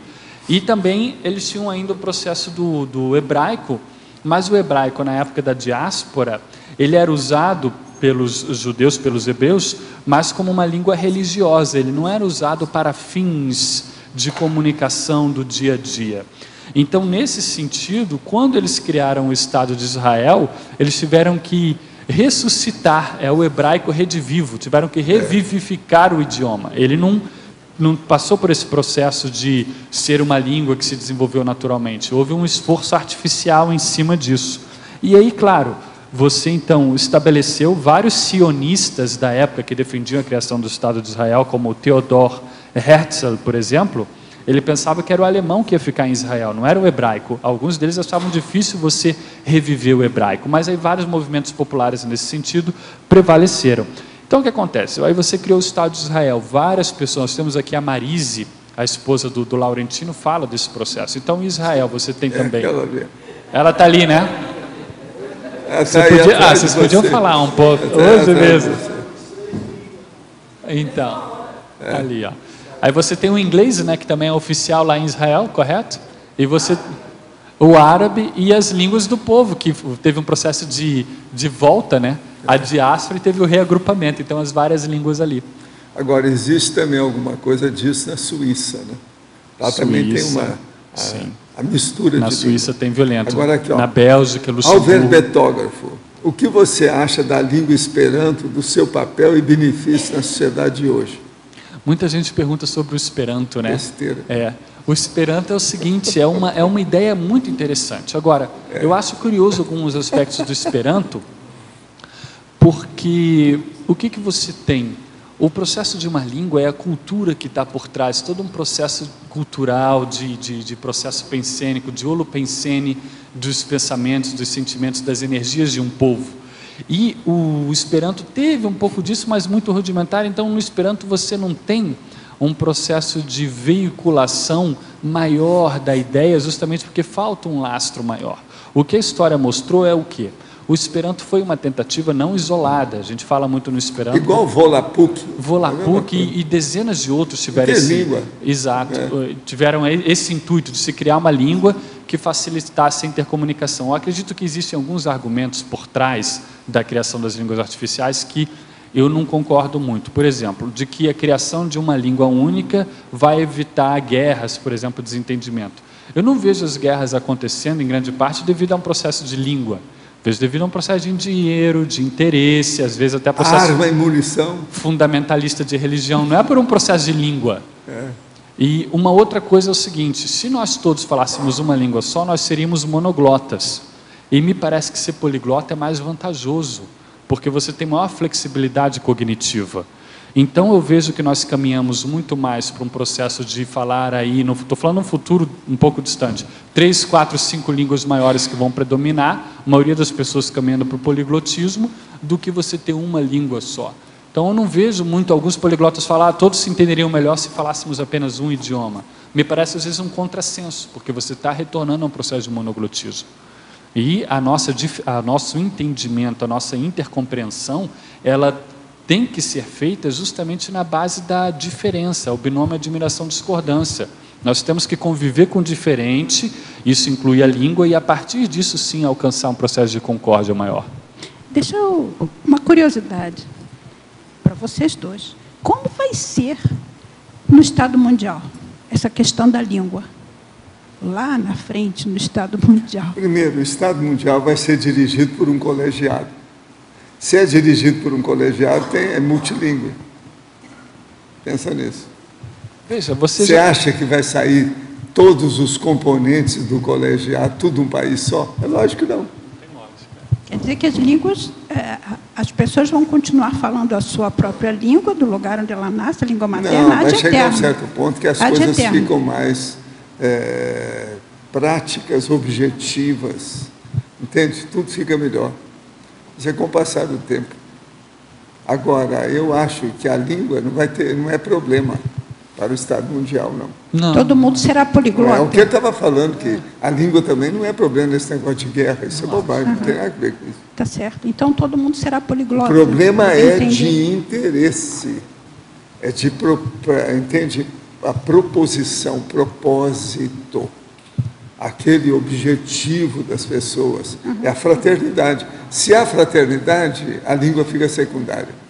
E também eles tinham ainda o processo do hebraico, mas o hebraico, na época da diáspora, ele era usado pelos judeus, pelos hebreus, mas como uma língua religiosa. Ele não era usado para fins de comunicação do dia a dia. Então, nesse sentido, quando eles criaram o Estado de Israel, eles tiveram que ressuscitar, o hebraico redivivo, tiveram que revivificar o idioma. Ele não passou por esse processo de ser uma língua que se desenvolveu naturalmente. Houve um esforço artificial em cima disso. E aí, claro, você então estabeleceu vários sionistas da época que defendiam a criação do Estado de Israel, como o Theodor Herzl, por exemplo. Ele pensava que era o alemão que ia ficar em Israel, não era o hebraico. Alguns deles achavam difícil você reviver o hebraico, mas aí vários movimentos populares nesse sentido prevaleceram. Então o que acontece? Aí você criou o Estado de Israel, várias pessoas, nós temos aqui a Marise, a esposa do Laurentino, fala desse processo. Então em Israel você tem também... Ela está ali, né? Vocês podiam falar um pouco. Hoje mesmo. Então, ali, ó. Aí você tem o inglês, né, que também é oficial lá em Israel, correto? E você, o árabe e as línguas do povo, que teve um processo de volta, né? A diáspora, e teve o reagrupamento, então as várias línguas ali. Agora, existe também alguma coisa disso na Suíça, né? Lá Suíça, também tem a mistura na de Suíça língua. Tem violento. Agora aqui, ó, na Bélgica, Luxemburgo. Ao verbetógrafo, o que você acha da língua Esperanto, do seu papel e benefício na sociedade de hoje? Muita gente pergunta sobre o Esperanto, né? Besteira. O Esperanto é o seguinte, é uma ideia muito interessante. Agora, eu acho curioso alguns aspectos do Esperanto, porque o que você tem? O processo de uma língua é a cultura que está por trás, todo um processo cultural, de processo pensênico, de holopensene, dos pensamentos, dos sentimentos, das energias de um povo. E o Esperanto teve um pouco disso, mas muito rudimentar. Então, no Esperanto você não tem um processo de veiculação maior da ideia, justamente porque falta um lastro maior. O que a história mostrou é o quê? O Esperanto foi uma tentativa não isolada. A gente fala muito no Esperanto. Igual o Volapük. Volapük e dezenas de outros tiveram língua. Exato. Tiveram esse intuito de se criar uma língua que facilitasse a intercomunicação. Eu acredito que existem alguns argumentos por trás da criação das línguas artificiais que eu não concordo muito. Por exemplo, de que a criação de uma língua única vai evitar guerras, por exemplo, desentendimento. Eu não vejo as guerras acontecendo, em grande parte, devido a um processo de língua. Às vezes devido a um processo de dinheiro, de interesse, às vezes até processo arma e munição fundamentalista de religião. Não é por um processo de língua. E uma outra coisa é o seguinte, se nós todos falássemos uma língua só, nós seríamos monoglotas. E me parece que ser poliglota é mais vantajoso, porque você tem maior flexibilidade cognitiva. Então eu vejo que nós caminhamos muito mais para um processo de falar aí, estou falando um futuro um pouco distante, 3, 4, 5 línguas maiores que vão predominar, a maioria das pessoas caminhando para o poliglotismo, do que você ter uma língua só. Então eu não vejo muito alguns poliglotas falar, todos se entenderiam melhor se falássemos apenas um idioma. Me parece às vezes um contrassenso, porque você está retornando a um processo de monoglotismo. E nosso entendimento, a nossa intercompreensão, ela tem que ser feita justamente na base da diferença, o binômio admiração-discordância. Nós temos que conviver com o diferente, isso inclui a língua, e a partir disso sim alcançar um processo de concórdia maior. Deixa eu... uma curiosidade para vocês dois. Como vai ser no Estado Mundial essa questão da língua? Lá na frente, no Estado Mundial. Primeiro, o Estado Mundial vai ser dirigido por um colegiado. Se é dirigido por um colegiado, é multilíngue. Pensa nisso. Veja, você acha que vai sair todos os componentes do colegiado, tudo um país só? É lógico que não. Quer dizer que as línguas as pessoas vão continuar falando a sua própria língua, do lugar onde ela nasce, a língua materna, Não, vai chegar a um certo ponto que as coisas ficam mais práticas, objetivas, entende? Tudo fica melhor. Isso é com o passar do tempo. Agora, eu acho que a língua não é problema para o Estado mundial, não. Todo mundo será poliglota. É o que ele estava falando, que a língua também não é problema nesse negócio de guerra. Isso é bobagem, não tem nada a ver com isso. Tá certo. Então, todo mundo será poliglota. O problema é de interesse. É de, entende? A proposição, propósito. Aquele objetivo das pessoas. É a fraternidade. Se há fraternidade, a língua fica secundária.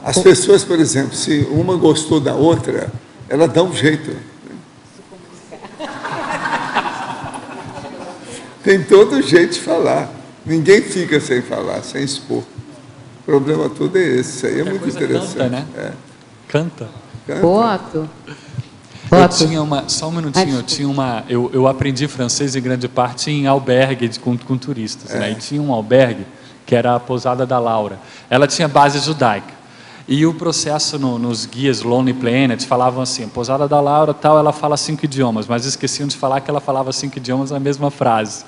As pessoas, por exemplo, se uma gostou da outra, ela dá um jeito. Tem todo jeito de falar. Ninguém fica sem falar, sem expor. O problema todo é esse. Isso aí é muito interessante. Canta, né? Canta. Otto. Eu tinha só um minutinho, eu aprendi francês em grande parte em albergue com turistas, né? E tinha um albergue que era a Pousada da Laura. Ela tinha base judaica. E o processo nos guias Lonely Planet falavam assim, Pousada da Laura tal, ela fala 5 idiomas, mas esqueciam de falar que ela falava 5 idiomas na mesma frase.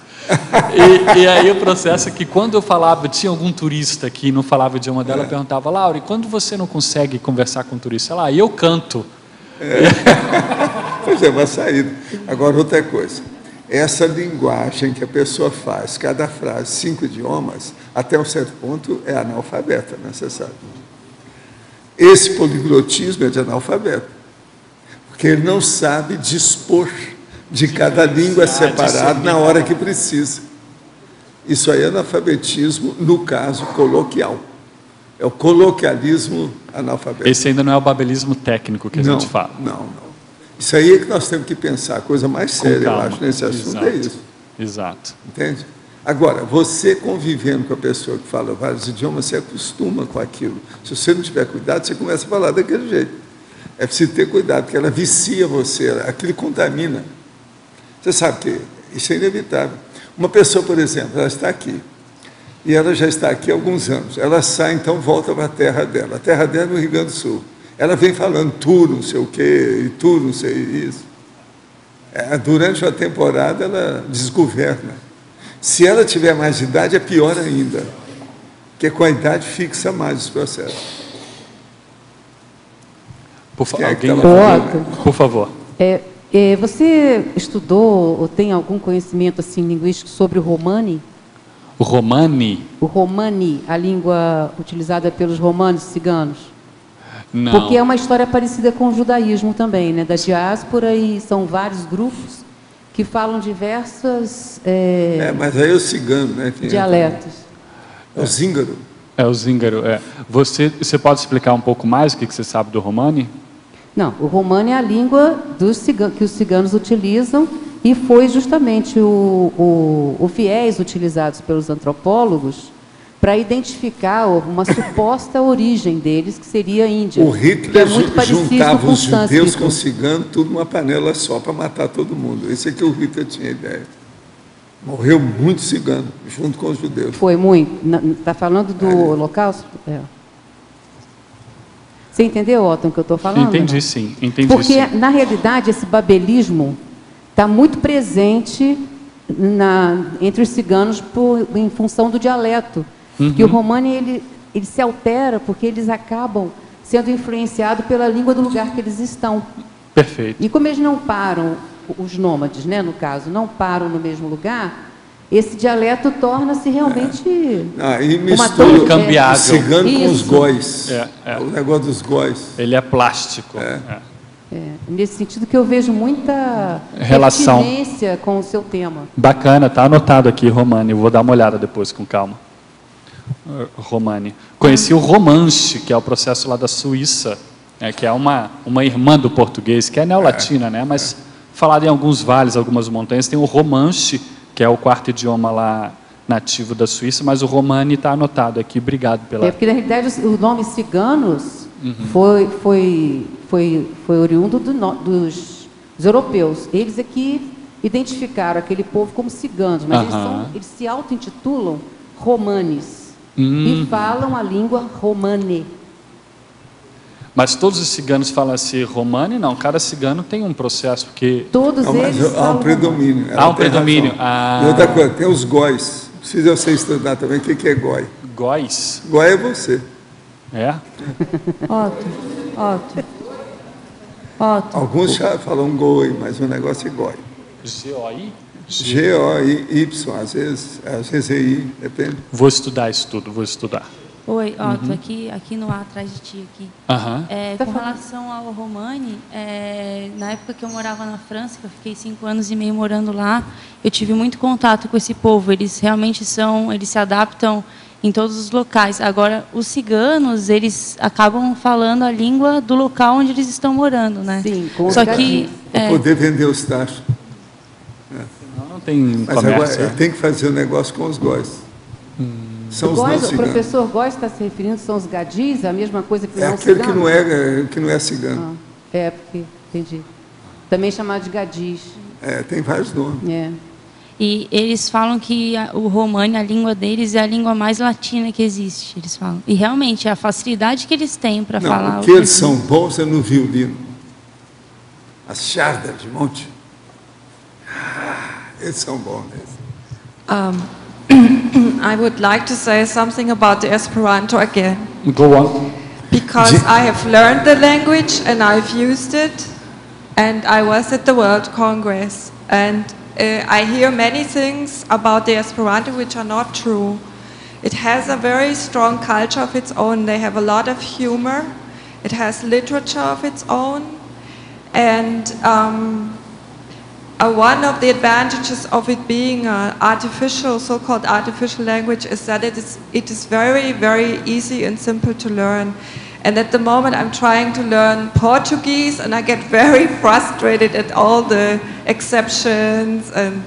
E aí o processo é que quando eu falava, tinha algum turista que não falava o idioma dela, eu perguntava, Laura, e quando você não consegue conversar com o turista? Ela, eu canto. Pois é, uma saída. Agora, outra coisa. Essa linguagem que a pessoa faz, cada frase, 5 idiomas, até um certo ponto é analfabeta, né? Você sabe. Esse poliglotismo é de analfabeto, porque ele não sabe dispor de cada língua separada na hora que precisa. Isso aí é analfabetismo, no caso coloquial. É o coloquialismo analfabeto. Esse ainda não é o babelismo técnico que a gente fala. Não. Isso aí é que nós temos que pensar. A coisa mais séria, eu acho, nesse assunto é isso. Exato. Entende? Agora, você convivendo com a pessoa que fala vários idiomas, você acostuma com aquilo. Se você não tiver cuidado, você começa a falar daquele jeito. É preciso ter cuidado, porque ela vicia você, aquilo contamina. Você sabe que isso é inevitável. Uma pessoa, por exemplo, ela está aqui, e ela já está aqui há alguns anos. Ela sai, então, volta para a terra dela. A terra dela é no Rio Grande do Sul. Ela vem falando tu não sei o quê, e tu não sei isso. Durante a temporada, ela desgoverna. Se ela tiver mais idade, é pior ainda, porque com a idade fixa mais os processos. Por favor. Você estudou ou tem algum conhecimento assim, linguístico sobre o Romani? O Romani? O Romani, a língua utilizada pelos romanos ciganos. Não. Porque é uma história parecida com o judaísmo também, né? Da diáspora, e são vários grupos que falam diversas mas aí é o cigano, né? Dialetos. É o zíngaro. É o zíngaro, Você pode explicar um pouco mais o que você sabe do Romani? Não, o Romani é a língua que os ciganos utilizam, e foi justamente o viés utilizados pelos antropólogos para identificar uma suposta origem deles, que seria a Índia. O Hitler juntava os judeus com os ciganos, tudo numa panela só, para matar todo mundo. Isso é que o Hitler tinha ideia. Morreu muito cigano, junto com os judeus. Foi muito. Está falando do Holocausto? Você entendeu, Otton, o que eu estou falando? Entendi, sim. Porque, na realidade, esse babelismo está muito presente entre os ciganos em função do dialeto. Que o Romani ele se altera porque eles acabam sendo influenciados pela língua do lugar que eles estão. Perfeito. E como eles não param, os nômades, né, no caso, não param no mesmo lugar, esse dialeto torna-se realmente e mistura cambiável. Cigano com os góis. O negócio dos góis. Ele é plástico. Nesse sentido que eu vejo muita relação com o seu tema. Bacana, está anotado aqui, Romani. Eu vou dar uma olhada depois, com calma. Romani. Conheci o Romanche, que é o processo lá da Suíça, que é uma irmã do português, que é neolatina, né? Mas falado em alguns vales, algumas montanhas, tem o Romanche, que é o 4º idioma lá nativo da Suíça, mas o Romani está anotado aqui. Obrigado pela... porque, na realidade, o nome ciganos foi oriundo dos europeus. Eles aqui identificaram aquele povo como ciganos, mas eles se auto-intitulam romanes e falam a língua romane. Mas todos os ciganos falam assim, romani? Não, cada cigano tem um processo, porque... Todos eles há um predomínio. Há um predomínio. E outra coisa, tem os góis. Precisa você estudar também o que é goi. Góis? Goi é você. É? Otto. Alguns já falam goi, mas o negócio é goi. G-O-I? G-O-I-Y, às vezes é I, depende. Vou estudar isso tudo, vou estudar. Oi, Otto, aqui no ar atrás de ti aqui. Com relação ao romani, na época que eu morava na França, que eu fiquei 5 anos e meio morando lá, eu tive muito contato com esse povo. Eles realmente eles se adaptam em todos os locais. Agora, os ciganos, eles acabam falando a língua do local onde eles estão morando, né? Sim, só que para poder vender os tachos. Não tem mas comércio. Agora tem que fazer o negócio com os góis. São os não ciganos. O professor Góis está se referindo, são os gadis, a mesma coisa que não cigano? Aquele que não é cigano. Porque, entendi. Também chamado de gadis. Tem vários nomes. E eles falam que o romani, a língua deles, é a língua mais latina que existe, eles falam. E realmente, a facilidade que eles têm para falar... O que eles são bons é no violino. As chardas de monte. Eles são bons mesmo. I would like to say something about the Esperanto again. Go on. Because I have learned the language and I've used it, and I was at the World Congress, and I hear many things about the Esperanto which are not true. It has a very strong culture of its own. They have a lot of humor. It has literature of its own, and one of the advantages of it being an artificial, so-called artificial language is that it is very, very easy and simple to learn. And at the moment I'm trying to learn Portuguese, and I get very frustrated at all the exceptions and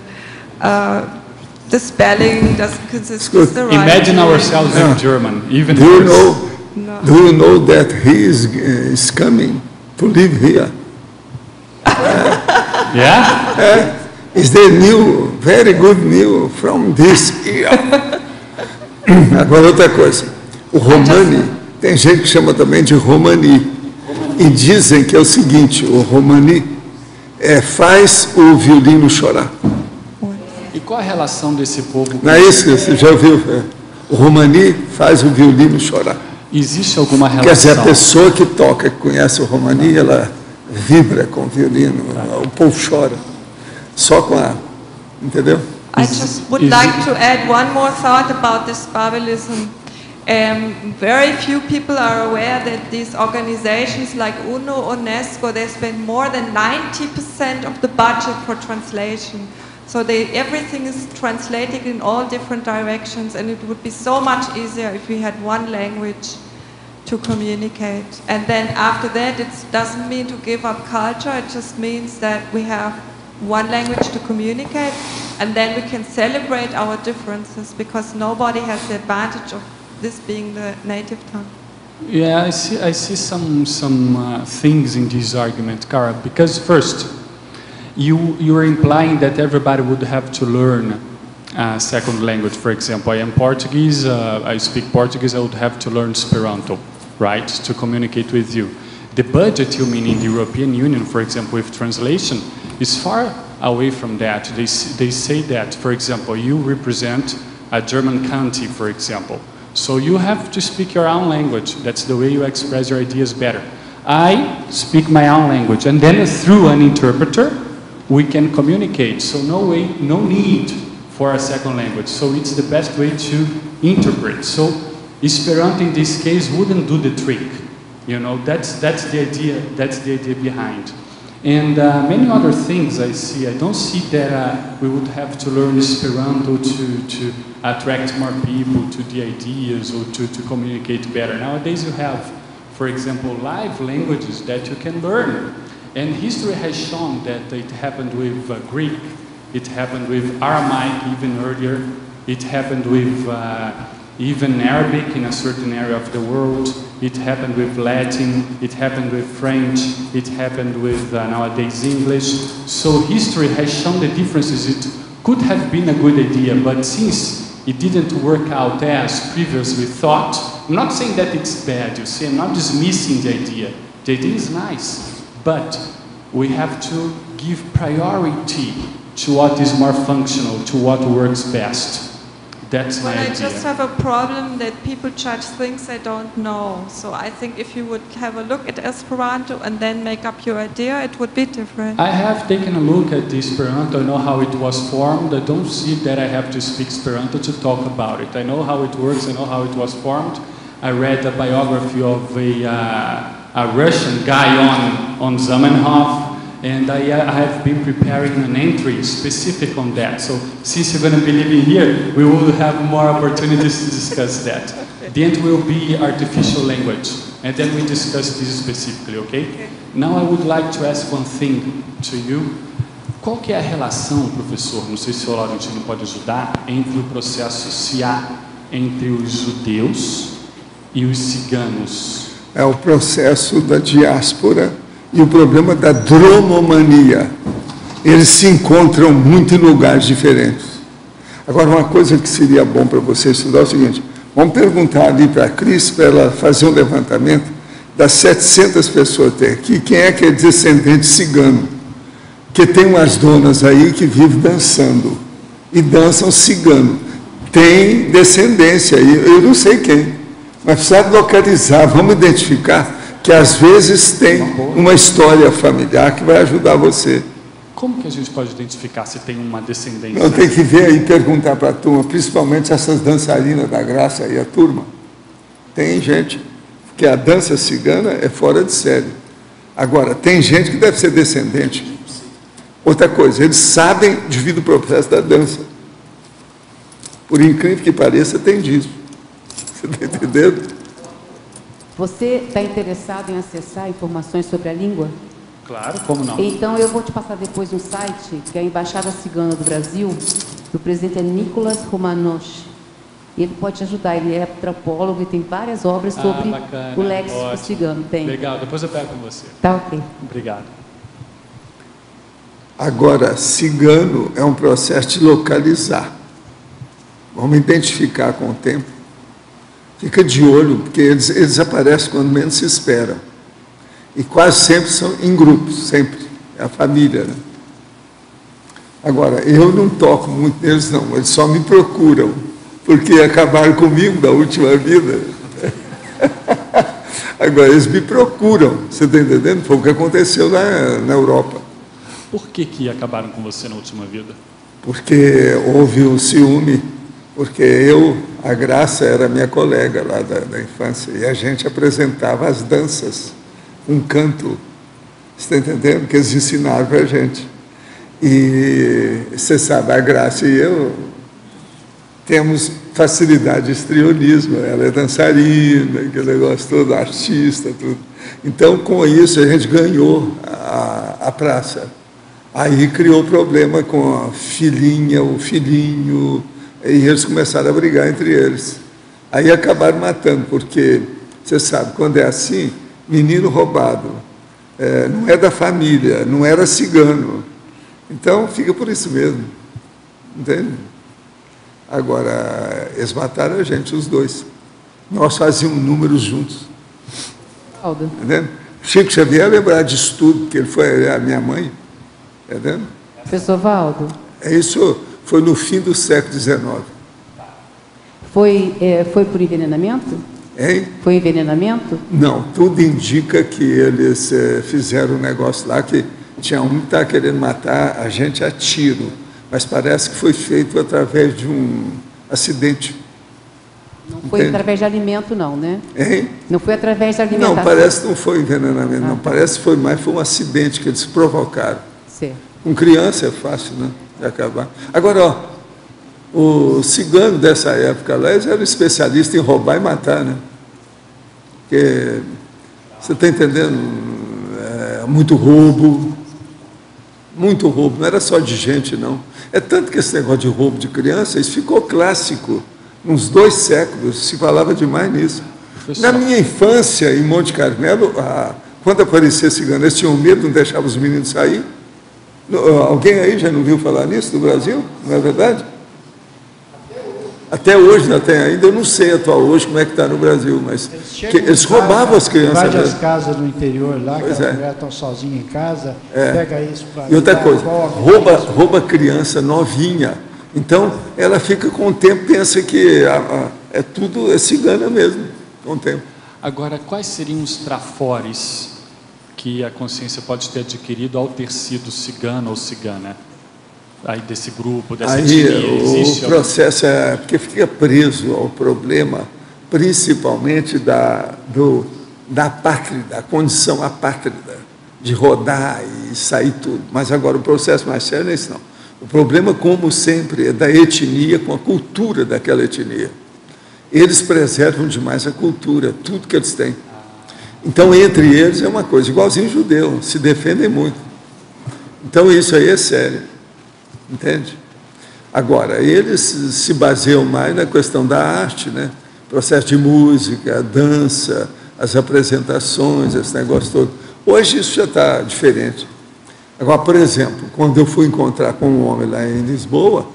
the spelling doesn't consist of the right. Imagine ourselves in German, even do you know that he is coming to live here? Is the new, very good news from this year. Agora outra coisa, o romani, tem gente que chama também de romani, e dizem que é o seguinte, o romani faz o violino chorar. E qual a relação desse povo com... Não é isso que você já ouviu? O romani faz o violino chorar. Existe alguma relação? Quer dizer, a pessoa que toca, que conhece o romani, ela vibra com o violino, o povo chora, só com a... Entendeu? I just would like to add one more thought about this Babelism. Very few people are aware that these organizations like UNO, UNESCO, they spend more than 90% of the budget for translation. So everything is translated in all different directions, and it would be so much easier if we had one language to communicate. And then after that, it doesn't mean to give up culture, it just means that we have one language to communicate, and then we can celebrate our differences, because nobody has the advantage of this being the native tongue. Yeah, I see some things in this argument, Cara, because first, you are implying that everybody would have to learn a second language. For example, I am Portuguese, I speak Portuguese, I would have to learn Esperanto, right, to communicate with you. The budget, you mean in the European Union, for example, with translation, is far away from that. They say that, for example, you represent a German country, for example. So you have to speak your own language. That's the way you express your ideas better. I speak my own language, and then through an interpreter, we can communicate. So no need for a second language. So it's the best way to interpret. So Esperanto in this case wouldn't do the trick. You know, that's the idea. That's the idea behind. And many other things I see. I don't see that we would have to learn Esperanto to attract more people to the ideas or to communicate better. Nowadays you have, for example, live languages that you can learn. And history has shown that it happened with Greek, it happened with Aramaic even earlier, it happened with even Arabic in a certain area of the world, it happened with Latin, it happened with French, it happened with nowadays English. So history has shown the differences. It could have been a good idea, but since it didn't work out as previously thought, I'm not saying that it's bad, you see, I'm not dismissing the idea. The idea is nice, but we have to give priority to what is more functional, to what works best. That's my idea. I just have a problem that people judge things they don't know. So I think if you would have a look at Esperanto and then make up your idea, it would be different. I have taken a look at the Esperanto. I know how it was formed. I don't see that I have to speak Esperanto to talk about it. I know how it works. I know how it was formed. I read a biography of a Russian guy on Zamenhof. And I have been preparing an entry specific on that. So since you're going to be living here, we will have more opportunities to discuss that. The end will be artificial language. And then we discuss this specifically, okay? Now I would like to ask one thing to you. Qual que é a relação, professor, não sei se o Laurentino pode ajudar, entre o processo, se há entre os judeus e os ciganos? É o processo da diáspora e o problema da dromomania. Eles se encontram muito em lugares diferentes. Agora, uma coisa que seria bom para você estudar é o seguinte: vamos perguntar ali para a Cris, para ela fazer um levantamento das 700 pessoas que tem aqui, quem é que é descendente cigano? Porque tem umas donas aí que vivem dançando, e dançam cigano. Tem descendência aí, eu não sei quem, mas precisa localizar, vamos identificar, que às vezes tem uma história familiar que vai ajudar você. Como que a gente pode identificar se tem uma descendência? Não, tem que ver aí, perguntar para a turma, principalmente essas dançarinas da Graça aí, a turma. Tem gente, porque a dança cigana é fora de série. Agora, tem gente que deve ser descendente. Outra coisa, eles sabem devido ao processo da dança. Por incrível que pareça, tem disso. Você está entendendo? Você está interessado em acessar informações sobre a língua? Claro, como não? Então, eu vou te passar depois um site, que é a Embaixada Cigana do Brasil, o presidente é Nicolas Romanos. Ele pode te ajudar, ele é antropólogo e tem várias obras sobre o léxico cigano. Tem. Legal, depois eu pego com você. Tá ok. Obrigado. Agora, cigano é um processo de localizar. Vamos identificar com o tempo. Fica de olho, porque eles aparecem quando menos se espera. E quase sempre são em grupos, sempre. É a família, né? Agora, eu não toco muito neles, não. Eles só me procuram, porque acabaram comigo na última vida. Agora, eles me procuram, você está entendendo? Foi o que aconteceu na Europa. Por que acabaram com você na última vida? Porque houve um ciúme. Porque a Graça era minha colega lá da infância, e a gente apresentava as danças, um canto, você está entendendo? Que eles ensinaram para a gente. E você sabe, a Graça e eu temos facilidade de histrionismo, ela é dançarina, aquele negócio todo, artista, tudo. Então, com isso, a gente ganhou a praça. Aí criou problema com a filhinha, o filhinho, e eles começaram a brigar entre eles. Aí acabaram matando, porque, você sabe, quando é assim, menino roubado, não é da família, não era cigano. Então, fica por isso mesmo. Entende? Agora, eles mataram a gente, os dois. Nós fazíamos números juntos. Entendeu? Chico Xavier lembrar disso tudo, porque ele foi a minha mãe. Entendeu? Professor Valdo. Isso foi no fim do século XIX. Foi por envenenamento? Hein? Foi envenenamento? Não, tudo indica que eles fizeram um negócio lá que tinha um que estava querendo matar a gente a tiro, mas parece que foi feito através de um acidente. Não foi através de alimento, não, né? Hein? Não foi através de alimentação? Não, parece que não foi envenenamento, não. Parece que foi um acidente que eles provocaram. Certo. Com criança é fácil, né? De acabar. Agora, ó, o cigano dessa época lá, eles eram especialistas em roubar e matar, né? Porque, você está entendendo? Muito roubo, não era só de gente, não. É tanto que esse negócio de roubo de criança, isso ficou clássico. Uns 2 séculos se falava demais nisso. Na minha infância, em Monte Carmelo, quando aparecia cigano, eles tinham medo, não deixavam os meninos sair. Alguém aí já não viu falar nisso no Brasil? Não é verdade? Até hoje não tem ainda, eu não sei atual hoje como é que está no Brasil, mas eles roubavam as crianças. Invade as casas no interior lá, que as mulheres estão sozinhas em casa, pega isso para... E outra coisa, rouba criança novinha. Então, ela fica com o tempo, pensa que é tudo cigana mesmo, com o tempo. Agora, quais seriam os trafores que a consciência pode ter adquirido ao ter sido cigano ou cigana? Aí desse grupo, dessa etnia, existe? O processo é porque fica preso ao problema, principalmente da apátrida, a condição apátrida, de rodar e sair tudo. Mas agora o processo mais sério não é isso, não. O problema, como sempre, é da etnia com a cultura daquela etnia. Eles preservam demais a cultura, tudo que eles têm. Então, entre eles é uma coisa, igualzinho judeu, se defendem muito. Então, isso aí é sério. Entende? Agora, eles se baseiam mais na questão da arte, né? Processo de música, dança, as apresentações, esse negócio todo. Hoje isso já está diferente. Agora, por exemplo, quando eu fui encontrar com um homem lá em Lisboa,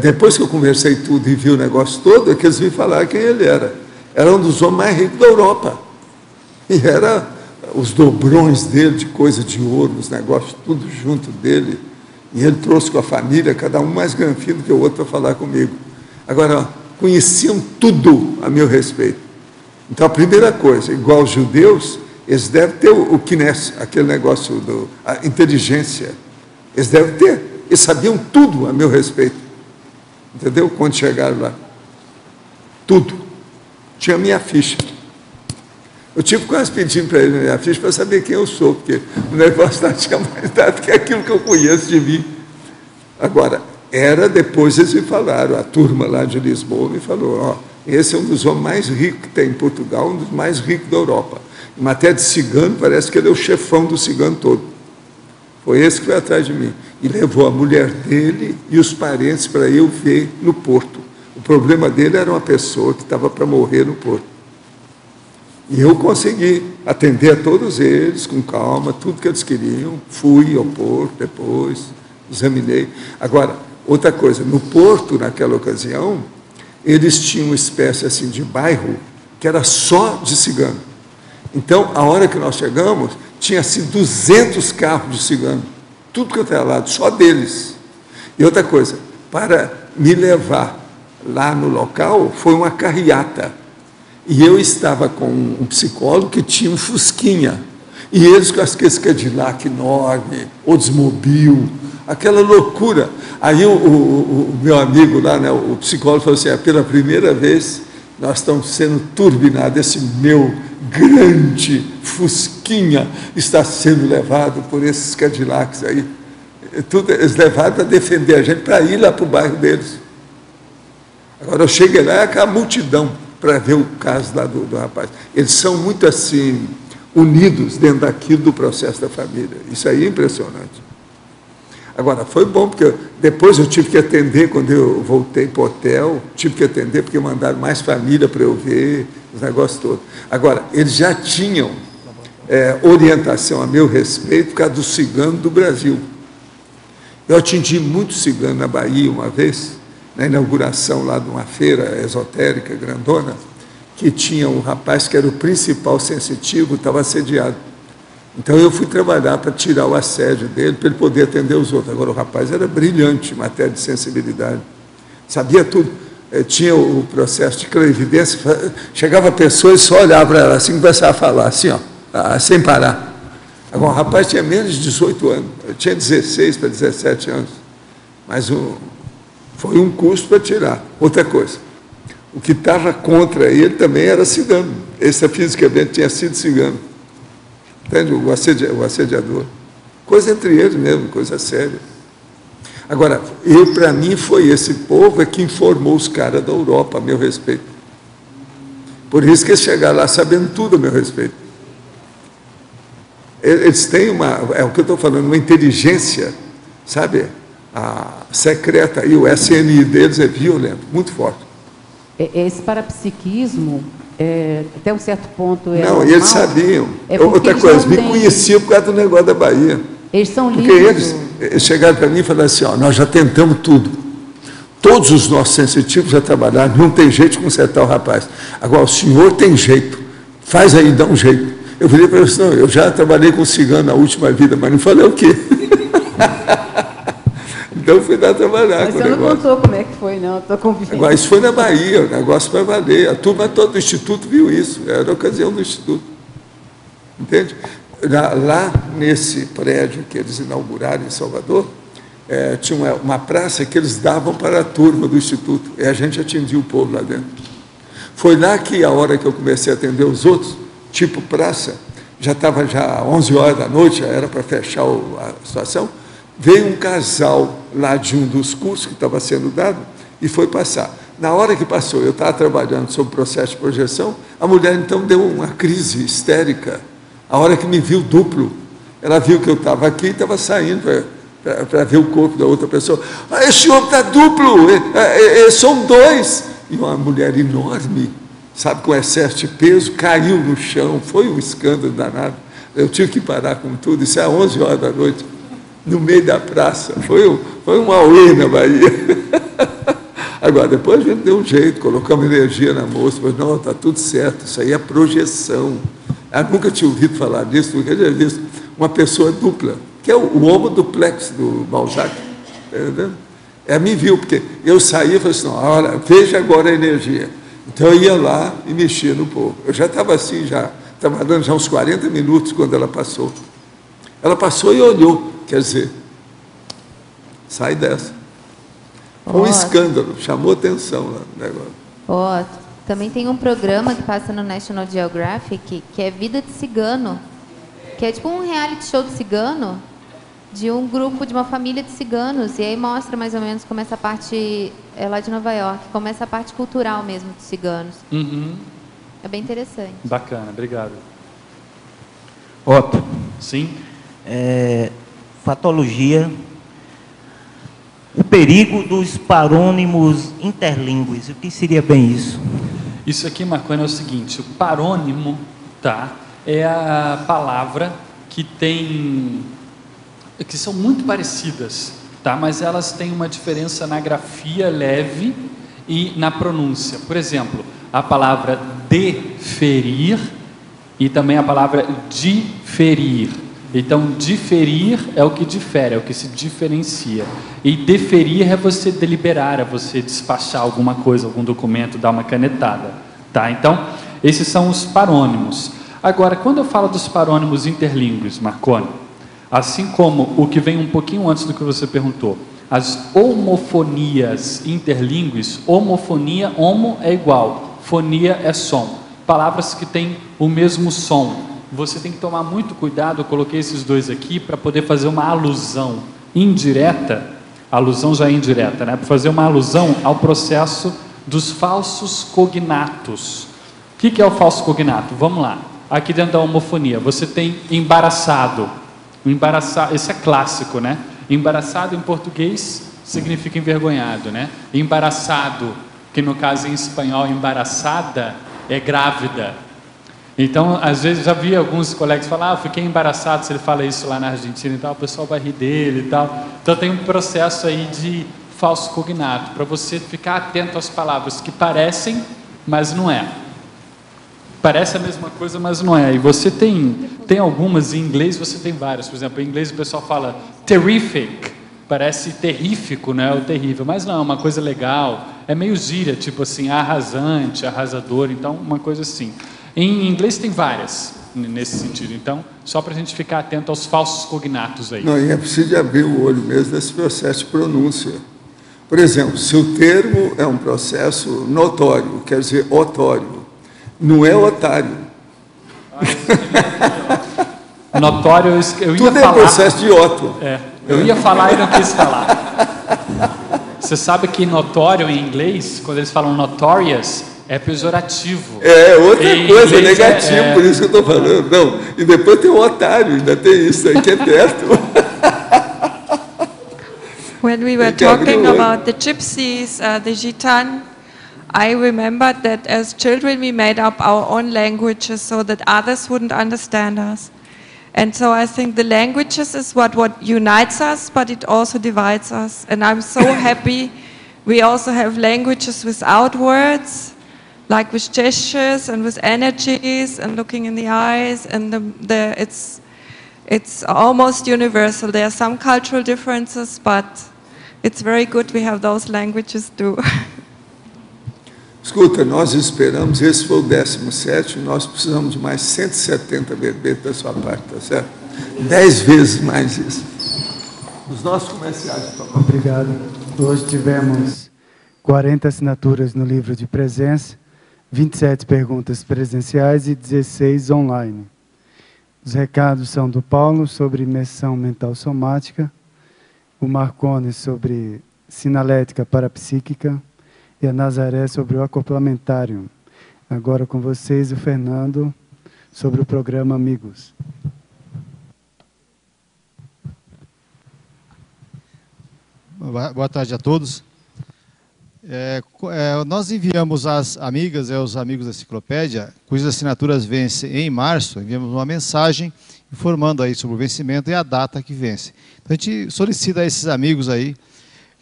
depois que eu conversei tudo e vi o negócio todo, é que eles me falaram quem ele era. Era um dos homens mais ricos da Europa. E era os dobrões dele, de coisa de ouro, os negócios tudo junto dele. E ele trouxe com a família, cada um mais granfino que o outro, para falar comigo. Agora, conheciam tudo a meu respeito. Então, a primeira coisa, igual os judeus, eles devem ter o kines, aquele negócio a inteligência. Eles devem ter. Eles sabiam tudo a meu respeito. Entendeu? Quando chegaram lá. Tudo. Tinha a minha ficha. Eu tive quase pedindo para ele a minha ficha para saber quem eu sou, porque o negócio não tinha mais dado que aquilo que eu conheço de mim. Agora, depois eles me falaram, a turma lá de Lisboa me falou, esse é um dos homens mais ricos que tem em Portugal, um dos mais ricos da Europa. Em matéria de cigano, parece que ele é o chefão do cigano todo. Foi esse que foi atrás de mim. E levou a mulher dele e os parentes para eu ver no Porto. O problema dele era uma pessoa que estava para morrer no Porto. E eu consegui atender a todos eles com calma, tudo que eles queriam. Fui ao Porto depois, examinei. Agora, outra coisa, no Porto, naquela ocasião, eles tinham uma espécie assim de bairro que era só de cigano. Então, a hora que nós chegamos, tinha assim 200 carros de cigano, tudo que eu estava lá, só deles. E outra coisa, para me levar lá no local, foi uma carreata. E eu estava com um psicólogo que tinha um Fusquinha. E eles com aquele Cadillac enorme, Oldsmobile, aquela loucura. Aí o meu amigo lá, né, o psicólogo, falou assim, pela primeira vez nós estamos sendo turbinados, esse meu grande Fusquinha está sendo levado por esses Cadillacs aí. Eles levaram para defender a gente, para ir lá para o bairro deles. Agora eu cheguei lá, aquela multidão, para ver o caso lá do rapaz. Eles são muito assim, unidos dentro daquilo do processo da família. Isso aí é impressionante. Agora, foi bom, porque depois eu tive que atender, quando eu voltei para o hotel, tive que atender, porque mandaram mais família para eu ver, os negócios todos. Agora, eles já tinham orientação a meu respeito por causa do cigano do Brasil. Eu atendi muito cigano na Bahia uma vez, na inauguração lá de uma feira esotérica, grandona, que tinha um rapaz que era o principal sensitivo, estava assediado. Então eu fui trabalhar para tirar o assédio dele, para ele poder atender os outros. Agora o rapaz era brilhante em matéria de sensibilidade, sabia tudo. Tinha o processo de clarividência, chegava a pessoa e só olhava para ela, assim, começava a falar, assim, sem parar. Agora o rapaz tinha menos de 18 anos, eu tinha 16 para 17 anos, mas foi um custo para tirar. Outra coisa, o que estava contra ele também era cigano. Esse fisicamente tinha sido cigano. Entende? O assediador. Coisa entre eles mesmo, coisa séria. Agora, para mim, foi esse povo que informou os caras da Europa a meu respeito. Por isso que eles chegaram lá sabendo tudo a meu respeito. Eles têm é o que eu estou falando, uma inteligência, sabe? Secreta, e o SNI deles é violento, muito forte. Esse parapsiquismo, até um certo ponto... Não, e eles sabiam. Outra coisa, me conheciam por causa do negócio da Bahia. Eles são livres. Porque eles chegaram para mim e falaram assim, nós já tentamos tudo. Todos os nossos sensitivos já trabalharam, não tem jeito de consertar o rapaz. Agora, o senhor tem jeito, faz aí, dá um jeito. Eu falei para ele, não, eu já trabalhei com cigano na última vida, mas não falei o quê? Então, fui lá trabalhar mas com o negócio. Mas você não contou como é que foi, não, estou convicta. Agora, isso foi na Bahia, o negócio vai valer. A turma toda do Instituto viu isso, era a ocasião do Instituto. Entende? Lá nesse prédio que eles inauguraram em Salvador, tinha uma praça que eles davam para a turma do Instituto, e a gente atendia o povo lá dentro. Foi lá que, a hora que eu comecei a atender os outros, tipo praça, já estava 11 horas da noite, já era para fechar a situação, veio um casal lá de um dos cursos que estava sendo dado e foi passar. Na hora que passou, eu estava trabalhando sobre o processo de projeção, a mulher então deu uma crise histérica. A hora que me viu duplo, ela viu que eu estava aqui e estava saindo para ver o corpo da outra pessoa. Ah, esse homem está duplo, são dois. E uma mulher enorme, sabe, com excesso de peso, caiu no chão, foi um escândalo danado. Eu tive que parar com tudo, isso é às 11 horas da noite, no meio da praça. Foi um auê na Bahia. Agora, depois a gente deu um jeito, colocamos energia na moça, mas não, está tudo certo, isso aí é projeção. Eu nunca tinha ouvido falar disso, nunca tinha visto uma pessoa dupla, que é o homo duplex do Balzac. Me viu, porque eu saía e falei assim, não, olha, veja agora a energia. Então eu ia lá e mexia no povo. Eu já estava assim, estava dando já uns 40 minutos quando ela passou. Ela passou e olhou, quer dizer, sai dessa. Foi um escândalo, chamou atenção lá no negócio. Também tem um programa que passa no National Geographic, que é Vida de Cigano, que é tipo um reality show de cigano, de um grupo, de uma família de ciganos, e aí mostra mais ou menos como essa parte, é lá de Nova York, como essa parte cultural mesmo dos ciganos. Uhum. É bem interessante. Bacana, obrigado. Otto. Sim? Fatologia. O perigo dos parônimos interlingües. O que seria bem isso? Isso aqui, Marconi, é o seguinte: o parônimo, tá, é a palavra que são muito parecidas, tá, mas elas têm uma diferença na grafia leve e na pronúncia. Por exemplo, a palavra deferir e também a palavra diferir. Então, diferir é o que difere, é o que se diferencia. E deferir é você deliberar, é você despachar alguma coisa, algum documento, dar uma canetada. Tá? Então, esses são os parônimos. Agora, quando eu falo dos parônimos interlingües, Marconi, assim como o que vem um pouquinho antes do que você perguntou, as homofonias interlingües, homofonia, homo é igual, fonia é som. Palavras que têm o mesmo som. Você tem que tomar muito cuidado, eu coloquei esses dois aqui para poder fazer uma alusão indireta, alusão já é indireta, né? Para fazer uma alusão ao processo dos falsos cognatos. O que é o falso cognato? Vamos lá. Aqui dentro da homofonia, você tem embaraçado. Embaraçado, esse é clássico, né? Embaraçado em português significa envergonhado, né? Embaraçado, que no caso em espanhol, embaraçada, é grávida. Então, às vezes, já vi alguns colegas falar, fiquei embaraçado, se ele fala isso lá na Argentina e tal, o pessoal vai rir dele e tal. Então, tem um processo aí de falso cognato, para você ficar atento às palavras que parecem, mas não é. Parece a mesma coisa, mas não é. E você tem algumas, em inglês você tem várias. Por exemplo, em inglês o pessoal fala terrific, parece terrífico, né? O terrível, mas não, é uma coisa legal. É meio gíria, tipo assim, arrasante, arrasador, então uma coisa assim. Em inglês tem várias nesse sentido, então só para a gente ficar atento aos falsos cognatos aí. Não, e é preciso abrir o olho mesmo nesse processo de pronúncia. Por exemplo, se o termo é um processo notório, quer dizer otório, não é otário. Notório, eu ia tudo falar. É processo de Otto. Eu ia falar e não quis falar. Você sabe que notório em inglês, quando eles falam notorious, é pejorativo. É outra coisa, negativo, por isso que eu estou falando. Não, e depois tem o otário, ainda tem isso aí que é perto. When we were talking about the gypsies, the Gitane, I remembered that as children we made up our own languages so that others wouldn't understand us. And so I think the languages is what unites us, but it also divides us. And I'm so happy We also have languages without words, like with gestures and with energies and looking in the eyes, and it's almost universal. There are some cultural differences, but it's very good we have those languages too. Escuta, nós esperamos, esse foi o 17º, nós precisamos de mais 170 verbetes da sua parte, tá certo? 10 vezes mais isso. Os nossos comerciais, por favor. Obrigado. Hoje tivemos 40 assinaturas no livro de presença, 27 perguntas presenciais e 16 online. Os recados são do Paulo sobre imersão mental somática, o Marcone sobre sinalética parapsíquica e a Nazaré sobre o acoplamentário. Agora com vocês o Fernando sobre o programa Amigos. Boa tarde a todos. Nós enviamos às amigas e aos amigos da enciclopédia, cujas assinaturas vencem em março, enviamos uma mensagem informando aí sobre o vencimento e a data que vence. Então a gente solicita a esses amigos aí,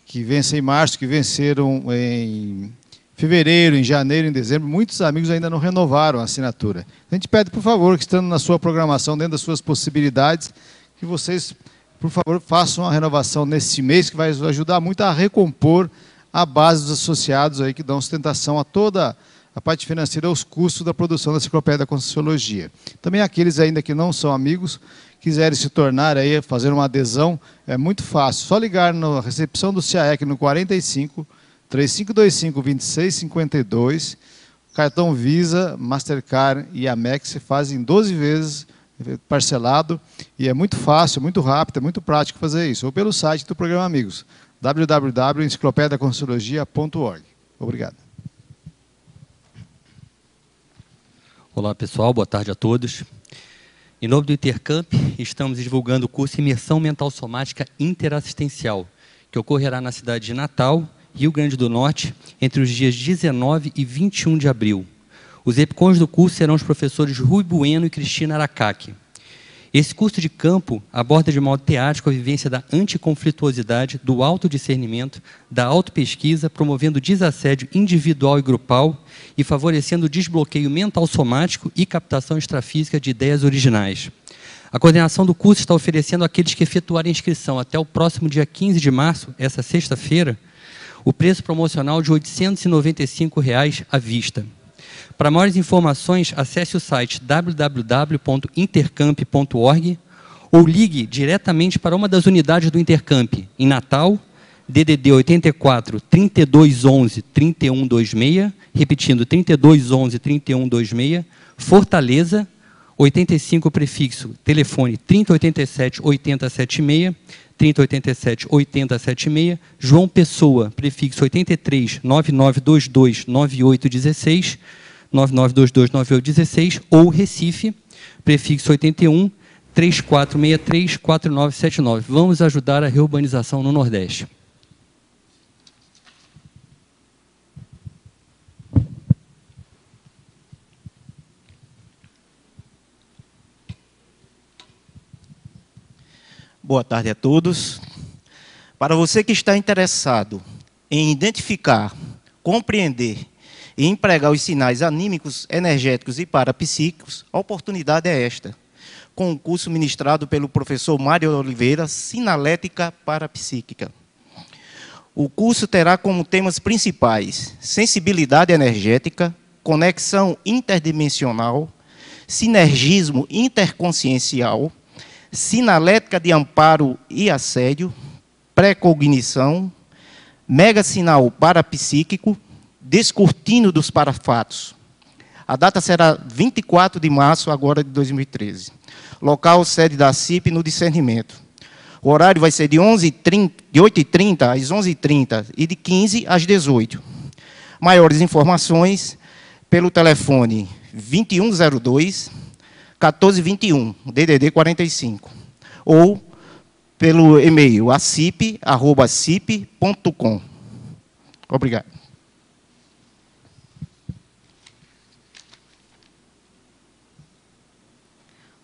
que vencem em março, que venceram em fevereiro, em janeiro, em dezembro, muitos amigos ainda não renovaram a assinatura. A gente pede, por favor, que estando na sua programação, dentro das suas possibilidades, que vocês, por favor, façam a renovação neste mês, que vai ajudar muito a recompor a base dos associados aí que dão sustentação a toda a parte financeira, aos custos da produção da Enciclopédia da Conscienciologia. Também aqueles ainda que não são amigos, quiserem se tornar aí, fazer uma adesão, é muito fácil. Só ligar na recepção do CIAEC no 45 3525 2652, cartão Visa, Mastercard e Amex se fazem em 12 vezes parcelado, e é muito fácil, muito rápido, é muito prático fazer isso. Ou pelo site do programa Amigos, www.enciclopediaconscienciologia.org. Obrigado. Olá pessoal, boa tarde a todos. Em nome do Intercamp, estamos divulgando o curso Imersão Mental Somática Interassistencial, que ocorrerá na cidade de Natal, Rio Grande do Norte, entre os dias 19 e 21 de abril. Os epicôns do curso serão os professores Rui Bueno e Cristina Aracaki. Esse curso de campo aborda de modo teático a vivência da anticonflituosidade, do autodiscernimento, da autopesquisa, promovendo o desassédio individual e grupal e favorecendo o desbloqueio mental somático e captação extrafísica de ideias originais. A coordenação do curso está oferecendo àqueles que efetuarem a inscrição até o próximo dia 15 de março, essa sexta-feira, o preço promocional de R$ 895 à vista. Para maiores informações, acesse o site www.intercamp.org ou ligue diretamente para uma das unidades do Intercamp, em Natal, DDD 84 3211 3126, repetindo 3211 3126, Fortaleza, 85 prefixo, telefone 3087 8076, 3087 8076, João Pessoa, prefixo 83 9922 9816, 99229816, ou Recife, prefixo 81 3463 4979. Vamos ajudar a reurbanização no Nordeste. Boa tarde a todos. Para você que está interessado em identificar, compreender e empregar os sinais anímicos, energéticos e parapsíquicos, a oportunidade é esta, com o curso ministrado pelo professor Mário Oliveira, Sinalética Parapsíquica. O curso terá como temas principais sensibilidade energética, conexão interdimensional, sinergismo interconsciencial, sinalética de amparo e assédio, pré-cognição, megasinal parapsíquico, descortino dos parafatos. A data será 24 de março agora de 2013. Local, sede da CIP no discernimento. O horário vai ser de 8h30 às 11h30 e de 15 às 18h. Maiores informações pelo telefone 2102 1421, DDD 45, ou pelo e-mail acip@cip.com. Obrigado.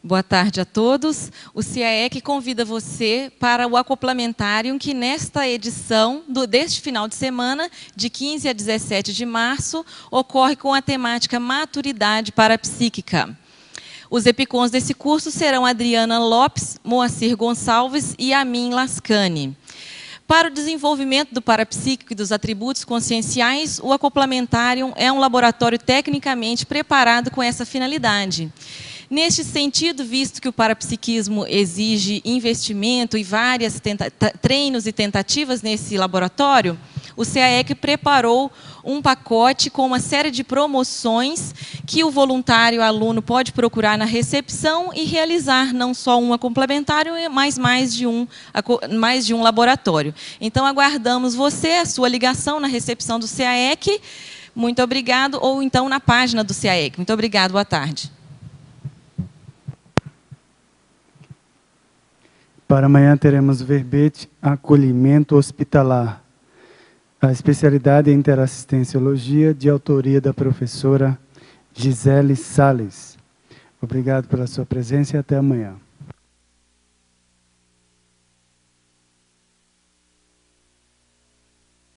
Boa tarde a todos. O CIAEC convida você para o Acoplamentário, que nesta edição, deste final de semana, de 15 a 17 de março, ocorre com a temática Maturidade Parapsíquica. Os epicons desse curso serão Adriana Lopes, Moacir Gonçalves e Amin Lascani. Para o desenvolvimento do parapsíquico e dos atributos conscienciais, o Acoplamentário é um laboratório tecnicamente preparado com essa finalidade. Neste sentido, visto que o parapsiquismo exige investimento e vários treinos e tentativas nesse laboratório, o CIAEC preparou um pacote com uma série de promoções que o voluntário aluno pode procurar na recepção e realizar não só um complementário, mas mais de um laboratório. Então, aguardamos você, a sua ligação na recepção do CIAEC. Muito obrigado, ou então na página do CIAEC. Muito obrigado, boa tarde. Para amanhã teremos o verbete Acolhimento Hospitalar. A especialidade é Interassistenciologia, de autoria da professora Gisele Salles. Obrigado pela sua presença e até amanhã.